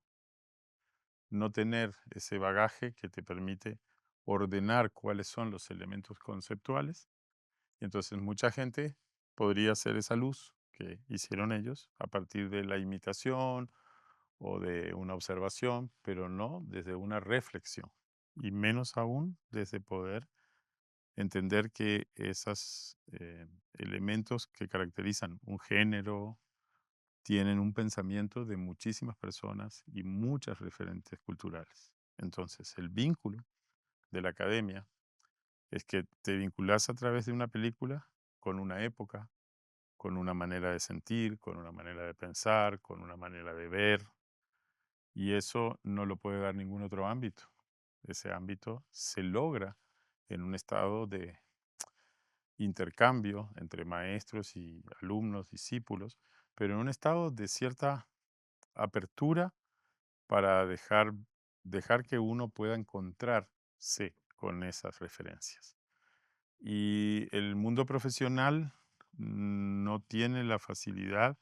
A: no tener ese bagaje que te permite ordenar cuáles son los elementos conceptuales. Y entonces mucha gente podría hacer esa luz que hicieron ellos a partir de la imitación o de una observación, pero no desde una reflexión. Y menos aún desde poder entender que esos elementos que caracterizan un género tienen un pensamiento de muchísimas personas y muchas referentes culturales. Entonces, el vínculo de la academia es que te vinculas a través de una película con una época, con una manera de sentir, con una manera de pensar, con una manera de ver, y eso no lo puede dar ningún otro ámbito. Ese ámbito se logra en un estado de intercambio entre maestros y alumnos, discípulos, pero en un estado de cierta apertura para dejar que uno pueda encontrarse con esas referencias. Y el mundo profesional no tiene la facilidad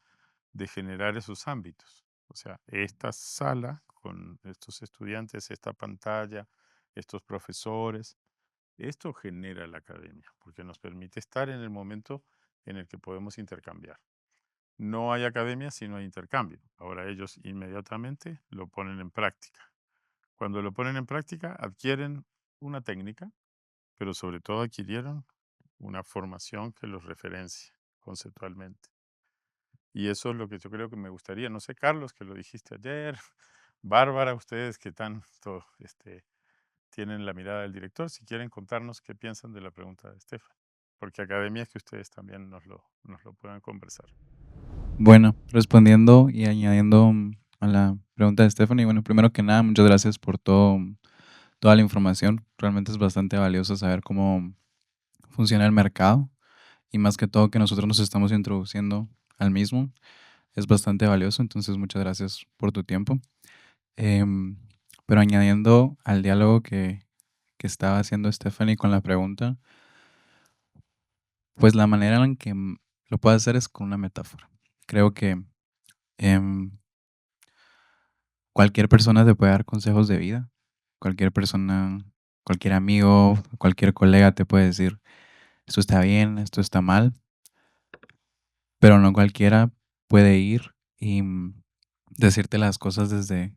A: de generar esos ámbitos. O sea, esta sala con estos estudiantes, esta pantalla, estos profesores, esto genera la academia, porque nos permite estar en el momento en el que podemos intercambiar. No hay academia si no hay intercambio. Ahora ellos inmediatamente lo ponen en práctica. Cuando lo ponen en práctica, adquieren una técnica, pero sobre todo adquirieron una formación que los referencia conceptualmente. Y eso es lo que yo creo que me gustaría. No sé, Carlos, que lo dijiste ayer, Bárbara, ustedes que tanto tienen la mirada del director, si quieren contarnos qué piensan de la pregunta de Estefan, porque academia es que ustedes también nos lo puedan conversar.
E: Bueno, respondiendo y añadiendo a la pregunta de Stephanie, bueno, primero que nada, muchas gracias por toda la información. Realmente es bastante valioso saber cómo funciona el mercado y más que todo que nosotros nos estamos introduciendo al mismo. Es bastante valioso, entonces muchas gracias por tu tiempo. Em, pero añadiendo al diálogo que estaba haciendo Stephanie con la pregunta, Pues la manera en que lo puedo hacer es con una metáfora. Creo que em, cualquier persona te puede dar consejos de vida. Cualquier persona, cualquier amigo, cualquier colega te puede decir, esto está bien, esto está mal, pero no cualquiera puede ir y decirte las cosas desde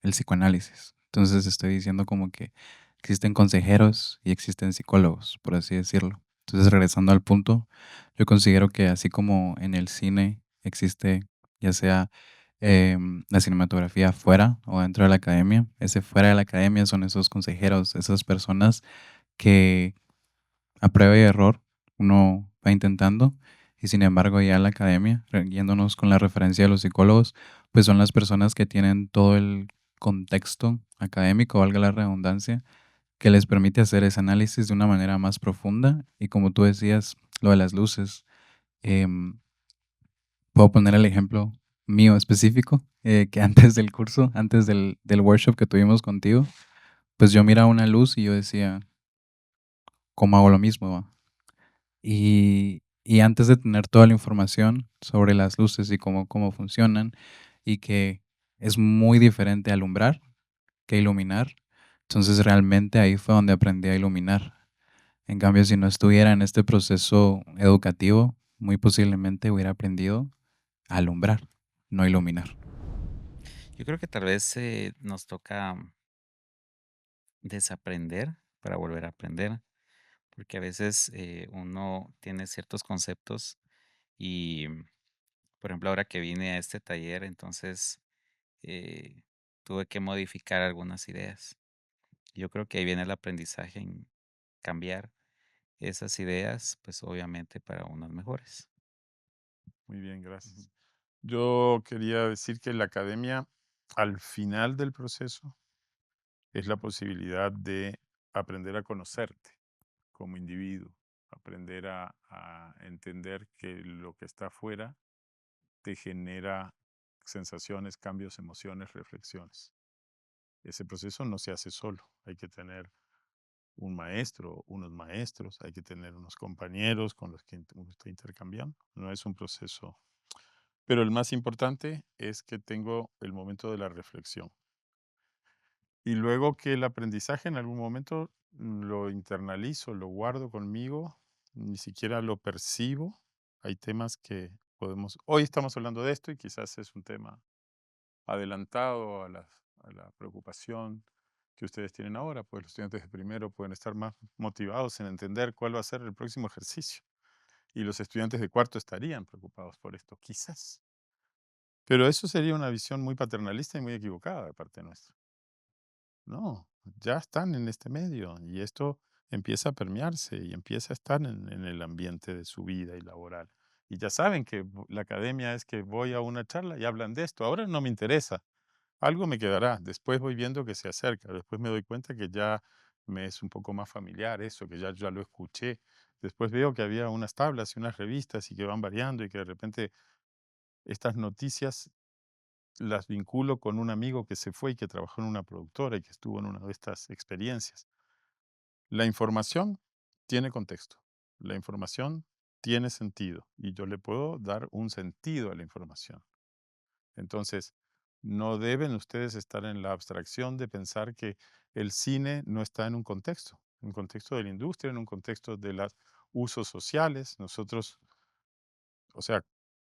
E: el psicoanálisis. Entonces estoy diciendo como que existen consejeros y existen psicólogos, por así decirlo. Entonces, regresando al punto, yo considero que así como en el cine existe, ya sea la cinematografía fuera o dentro de la academia, ese fuera de la academia son esos consejeros, esas personas que a prueba y error uno va intentando y sin embargo ya la academia, yéndonos con la referencia de los psicólogos, pues son las personas que tienen todo el contexto académico, valga la redundancia, que les permite hacer ese análisis de una manera más profunda y como tú decías, lo de las luces, em, puedo poner el ejemplo mío específico, que antes del curso, antes del workshop que tuvimos contigo, pues yo miraba una luz y yo decía, ¿cómo hago lo mismo? ¿Va? Y antes de tener toda la información sobre las luces y cómo funcionan, y que es muy diferente alumbrar que iluminar, entonces realmente ahí fue donde aprendí a iluminar. En cambio, si no estuviera en este proceso educativo, muy posiblemente hubiera aprendido a alumbrar, no iluminar.
F: Yo creo que tal vez nos toca desaprender para volver a aprender, porque a veces uno tiene ciertos conceptos y, por ejemplo, ahora que vine a este taller, entonces eh, tuve que modificar algunas ideas. Yo creo que ahí viene el aprendizaje en cambiar esas ideas, pues obviamente para unas mejores.
A: Muy bien,
F: Ujú.
A: gracias. Yo quería decir que la academia, al final del proceso, es la posibilidad de aprender a conocerte como individuo, aprender a entender que lo que está afuera te genera sensaciones, cambios, emociones, reflexiones. Ese proceso no se hace solo, hay que tener un maestro, unos maestros, hay que tener unos compañeros con los que uno está intercambiando. No es un proceso. Pero el más importante es que tengo el momento de la reflexión. Y luego que el aprendizaje en algún momento lo internalizo, lo guardo conmigo, ni siquiera lo percibo. Hay temas que podemos. Hoy estamos hablando de esto y quizás es un tema adelantado a la preocupación que ustedes tienen ahora, pues los estudiantes de primero pueden estar más motivados en entender cuál va a ser el próximo ejercicio. Y los estudiantes de cuarto estarían preocupados por esto, quizás. Pero eso sería una visión muy paternalista y muy equivocada de parte nuestra. No, ya están en este medio y esto empieza a permearse y empieza a estar en el ambiente de su vida y laboral. Y ya saben que la academia es que voy a una charla y hablan de esto. Ahora no me interesa, algo me quedará. Después voy viendo que se acerca. Después me doy cuenta que ya me es un poco más familiar eso, que ya lo escuché. Después veo que había unas tablas y unas revistas y que van variando y que de repente estas noticias las vinculo con un amigo que se fue y que trabajó en una productora y que estuvo en una de estas experiencias. La información tiene contexto, la información tiene sentido y yo le puedo dar un sentido a la información. Entonces, no deben ustedes estar en la abstracción de pensar que el cine no está en un contexto de la industria, en un contexto de los usos sociales. Nosotros, o sea,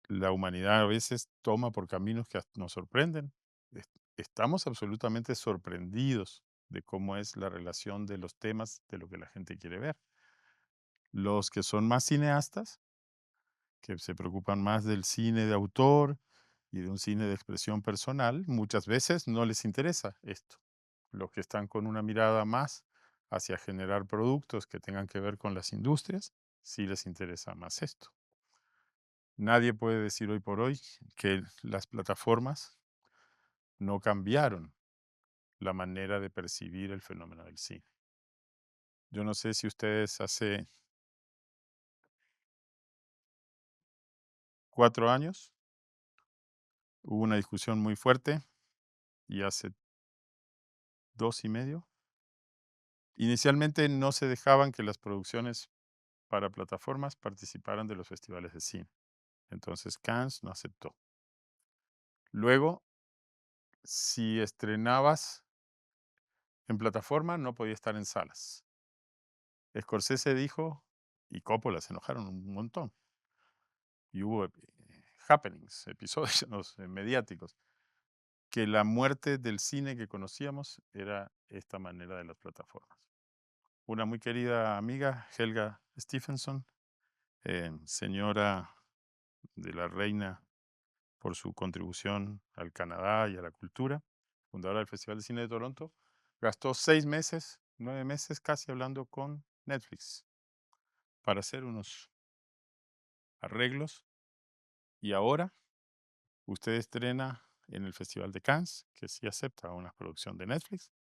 A: la humanidad a veces toma por caminos que nos sorprenden. Estamos absolutamente sorprendidos de cómo es la relación de los temas de lo que la gente quiere ver. Los que son más cineastas, que se preocupan más del cine de autor y de un cine de expresión personal, muchas veces no les interesa esto. Los que están con una mirada más hacia generar productos que tengan que ver con las industrias, sí les interesa más esto. Nadie puede decir hoy por hoy que las plataformas no cambiaron la manera de percibir el fenómeno del cine. Yo no sé si ustedes hace 4 años hubo una discusión muy fuerte y hace 2 y medio. Inicialmente no se dejaban que las producciones para plataformas participaran de los festivales de cine. Entonces Cannes no aceptó. Luego, si estrenabas en plataforma, no podía estar en salas. Scorsese dijo, y Coppola se enojaron un montón. Y hubo happenings, episodios mediáticos, que la muerte del cine que conocíamos era esta manera de las plataformas. Una muy querida amiga, Helga Stephenson, señora de la reina por su contribución al Canadá y a la cultura, fundadora del Festival de Cine de Toronto, gastó 6 meses, 9 meses casi hablando con Netflix para hacer unos arreglos. Y ahora usted estrena en el Festival de Cannes, que sí acepta una producción de Netflix.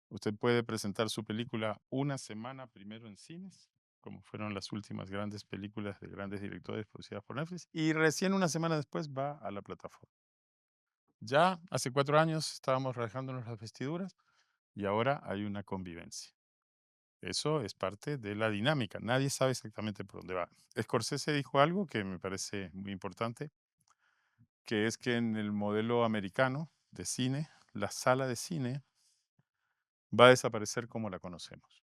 A: Usted puede presentar su película una semana primero en cines, como fueron las últimas grandes películas de grandes directores producidas por Netflix, y recién una semana después va a la plataforma. Ya hace 4 años estábamos rasgándonos las vestiduras y ahora hay una convivencia. Eso es parte de la dinámica. Nadie sabe exactamente por dónde va. Scorsese dijo algo que me parece muy importante, que es que en el modelo americano de cine, la sala de cine va a desaparecer como la conocemos.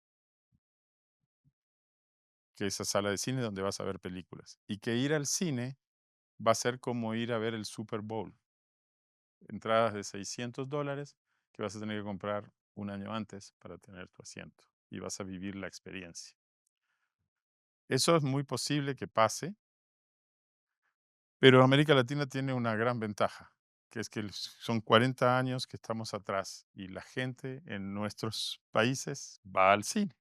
A: Que esa sala de cine donde vas a ver películas. Y que ir al cine va a ser como ir a ver el Super Bowl. Entradas de $600 que vas a tener que comprar un año antes para tener tu asiento. Y vas a vivir la experiencia. Eso es muy posible que pase, pero América Latina tiene una gran ventaja, que es que son 40 años que estamos atrás y la gente en nuestros países va al cine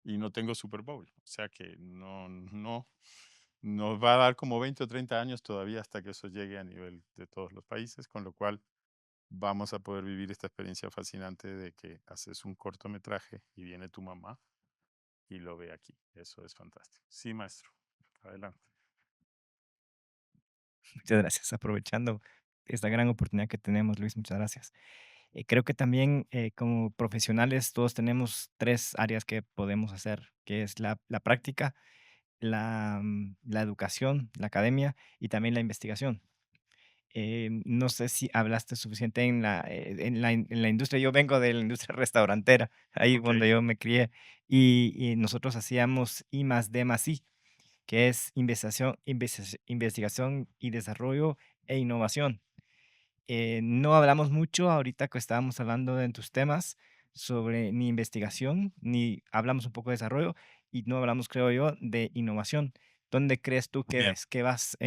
A: y no tengo Super Bowl. O sea que no nos va a dar como 20 o 30 años todavía hasta que eso llegue a nivel de todos los países, con lo cual vamos a poder vivir esta experiencia fascinante de que haces un cortometraje y viene tu mamá y lo ve aquí. Eso es fantástico. Sí, maestro. Adelante.
B: Muchas gracias. Aprovechando esta gran oportunidad que tenemos, Luis, muchas gracias. Creo que también como profesionales todos tenemos 3 áreas que podemos hacer, que es la práctica, la educación, la academia y también la investigación. No sé si hablaste suficiente en la industria. Yo vengo de la industria restaurantera, ahí
A: Ok.
B: donde yo me crié, y nosotros hacíamos I+D+I, que es investigación y desarrollo e innovación. No hablamos mucho ahorita que estábamos hablando en tus temas sobre ni investigación, ni hablamos un poco de desarrollo y no hablamos, creo yo, de innovación. ¿Dónde crees tú que,
A: Bien.
B: que vas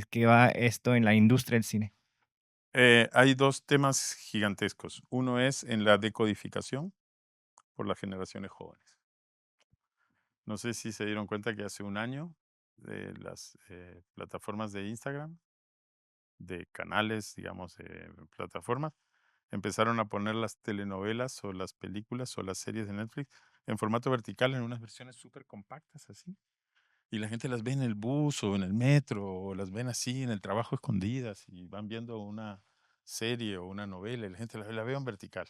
B: que va esto en la industria del cine?
A: Hay 2 temas gigantescos. Uno es en la decodificación por las generaciones jóvenes. No sé si se dieron cuenta que hace un año de las plataformas de Instagram, de canales, digamos, de plataformas, empezaron a poner las telenovelas o las películas o las series de Netflix en formato vertical en unas versiones súper compactas así. Y la gente las ve en el bus o en el metro o las ven así en el trabajo escondidas y van viendo una serie o una novela y la gente la ve en vertical.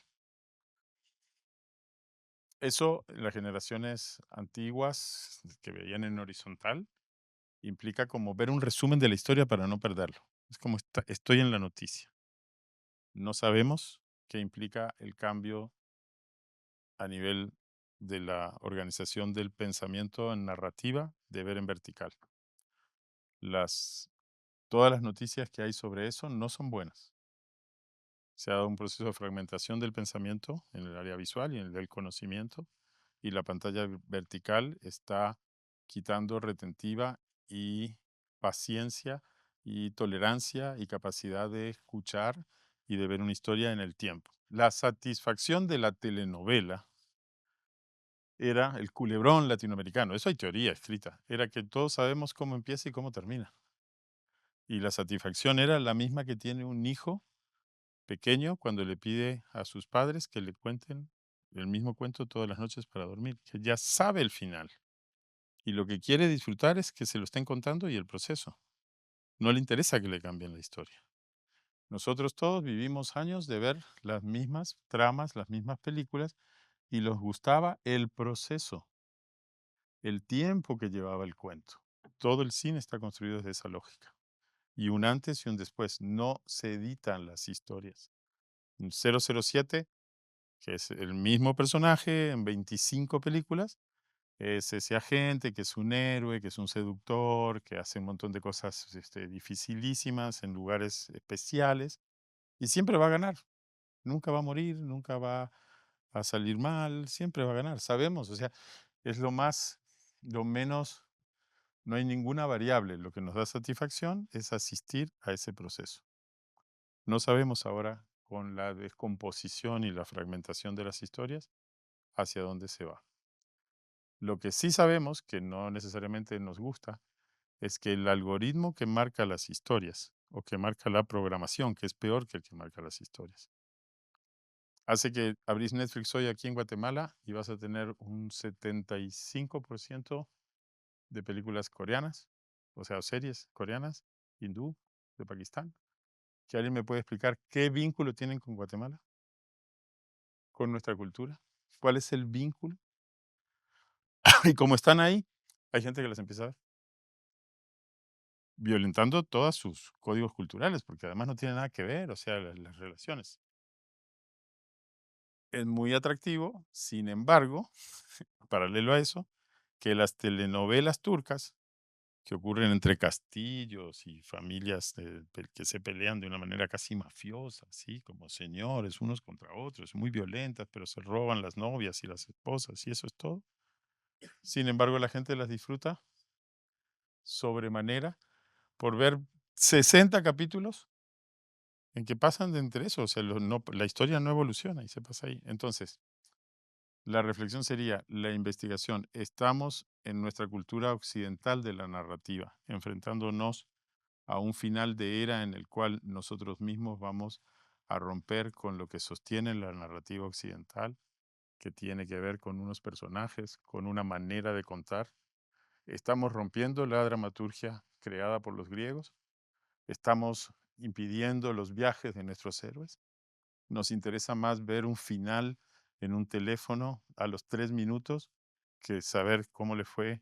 A: Eso, en las generaciones antiguas que veían en horizontal, implica como ver un resumen de la historia para no perderlo. Es como estoy en la noticia. No sabemos qué implica el cambio a nivel de la organización del pensamiento en narrativa de ver en vertical. Todas las noticias que hay sobre eso no son buenas. Se ha dado un proceso de fragmentación del pensamiento en el área visual y en el del conocimiento, y la pantalla vertical está quitando retentiva y paciencia y tolerancia y capacidad de escuchar y de ver una historia en el tiempo. La satisfacción de la telenovela era el culebrón latinoamericano. Eso hay teoría escrita. Era que todos sabemos cómo empieza y cómo termina. Y la satisfacción era la misma que tiene un hijo pequeño cuando le pide a sus padres que le cuenten el mismo cuento todas las noches para dormir, que ya sabe el final. Y lo que quiere disfrutar es que se lo estén contando y el proceso. No le interesa que le cambien la historia. Nosotros todos vivimos años de ver las mismas tramas, las mismas películas, y nos gustaba el proceso. el tiempo que llevaba el cuento. Todo el cine está construido desde esa lógica. Y un antes y un después. No se editan las historias. 007, que es el mismo personaje en 25 películas, es ese agente que es un héroe, que es un seductor, que hace un montón de cosas dificilísimas en lugares especiales y siempre va a ganar. Nunca va a morir, nunca va a salir mal, siempre va a ganar. Sabemos, o sea, es lo menos, no hay ninguna variable. Lo que nos da satisfacción es asistir a ese proceso. No sabemos ahora, con la descomposición y la fragmentación de las historias, hacia dónde se va. Lo que sí sabemos, que no necesariamente nos gusta, es que el algoritmo que marca las historias o que marca la programación, que es peor que el que marca las historias, hace que abrís Netflix hoy aquí en Guatemala y vas a tener un 75% de películas coreanas, o sea, series coreanas, hindú, de Pakistán. ¿Que alguien me puede explicar qué vínculo tienen con Guatemala? ¿Con nuestra cultura? ¿Cuál es el vínculo? Y como están ahí, hay gente que las empieza a ver, violentando todos sus códigos culturales, porque además no tiene nada que ver, o sea, las relaciones. Es muy atractivo, sin embargo, paralelo a eso, que las telenovelas turcas que ocurren entre castillos y familias que se pelean de una manera casi mafiosa, así como señores unos contra otros, muy violentas, pero se roban las novias y las esposas y eso es todo. Sin embargo, la gente las disfruta sobremanera por ver 60 capítulos en que pasan de entre eso, o sea, la historia no evoluciona y se pasa ahí. Entonces, la reflexión sería, la investigación, estamos en nuestra cultura occidental de la narrativa, enfrentándonos a un final de era en el cual nosotros mismos vamos a romper con lo que sostiene la narrativa occidental, que tiene que ver con unos personajes, con una manera de contar. Estamos rompiendo la dramaturgia creada por los griegos, estamos impidiendo los viajes de nuestros héroes. Nos interesa más ver un final en un teléfono a los 3 minutos que saber cómo le fue,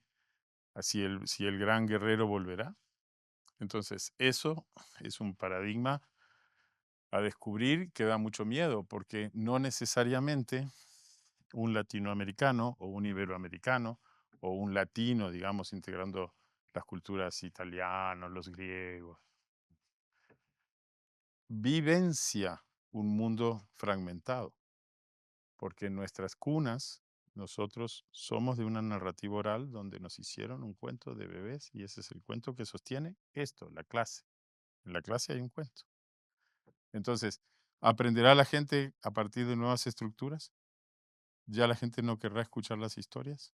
A: si el gran guerrero volverá. Entonces, eso es un paradigma a descubrir que da mucho miedo, porque no necesariamente un latinoamericano o un iberoamericano o un latino, digamos, integrando las culturas italianos, los griegos, vivencia un mundo fragmentado, porque en nuestras cunas nosotros somos de una narrativa oral donde nos hicieron un cuento de bebés y ese es el cuento que sostiene esto, la clase. En la clase hay un cuento. Entonces, ¿aprenderá la gente a partir de nuevas estructuras? ¿Ya la gente no querrá escuchar las historias?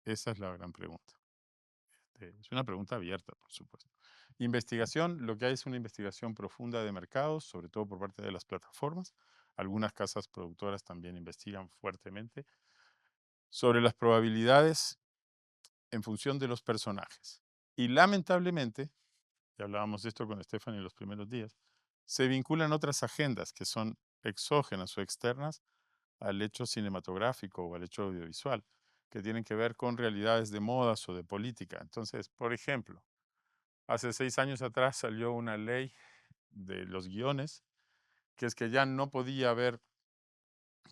A: Esa es la gran pregunta. Es una pregunta abierta, por supuesto. Investigación, lo que hay es una investigación profunda de mercados, sobre todo por parte de las plataformas. Algunas casas productoras también investigan fuertemente sobre las probabilidades en función de los personajes. Y lamentablemente, ya hablábamos de esto con Stephanie en los primeros días, se vinculan otras agendas que son exógenas o externas al hecho cinematográfico o al hecho audiovisual, que tienen que ver con realidades de modas o de política. Entonces, por ejemplo, hace 6 años atrás salió una ley de los guiones, que es que ya no podía haber,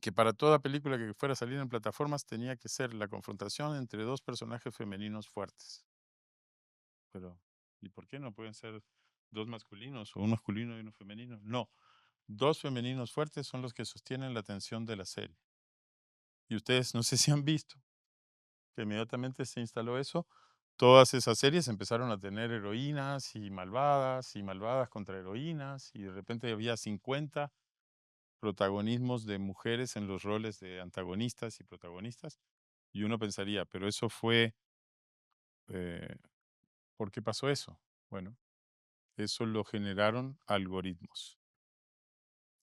A: que para toda película que fuera a salir en plataformas tenía que ser la confrontación entre dos personajes femeninos fuertes. Pero, ¿y por qué no pueden ser dos masculinos o un masculino y uno femenino? No, dos femeninos fuertes son los que sostienen la atención de la serie. Y ustedes no sé si han visto que inmediatamente se instaló eso, todas esas series empezaron a tener heroínas y malvadas contra heroínas y de repente había 50 protagonismos de mujeres en los roles de antagonistas y protagonistas y uno pensaría, pero eso fue, eh, ¿por qué pasó eso? Bueno, eso lo generaron algoritmos,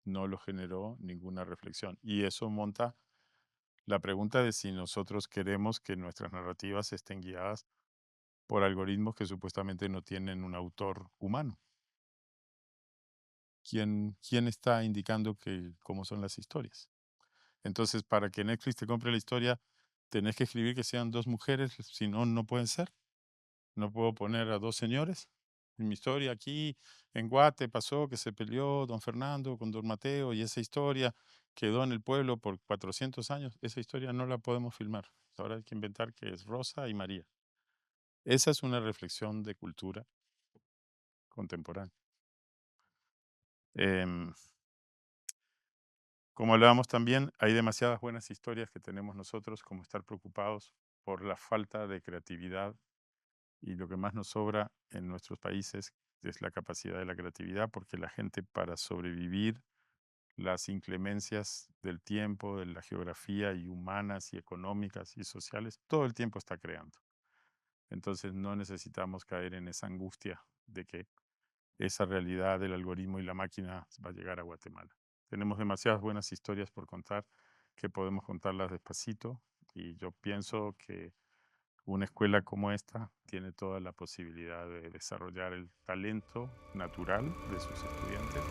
A: no lo generó ninguna reflexión. Y eso monta la pregunta de si nosotros queremos que nuestras narrativas estén guiadas por algoritmos que supuestamente no tienen un autor humano. ¿Quién está indicando cómo son las historias? Entonces, para que Netflix te compre la historia, tenés que escribir que sean 2 mujeres, si no, no pueden ser. No puedo poner a 2 señores. En mi historia aquí en Guate pasó que se peleó don Fernando con don Mateo y esa historia quedó en el pueblo por 400 años. Esa historia no la podemos filmar. Ahora hay que inventar que es Rosa y María. Esa es una reflexión de cultura contemporánea. Como hablábamos también, hay demasiadas buenas historias que tenemos nosotros, como estar preocupados por la falta de creatividad, y lo que más nos sobra en nuestros países es la capacidad de la creatividad, porque la gente, para sobrevivir las inclemencias del tiempo, de la geografía, y humanas y económicas y sociales, todo el tiempo está creando. Entonces no necesitamos caer en esa angustia de que esa realidad del algoritmo y la máquina va a llegar a Guatemala. Tenemos demasiadas buenas historias por contar, que podemos contarlas despacito, y yo pienso que una escuela como esta tiene toda la posibilidad de desarrollar el talento natural de sus estudiantes.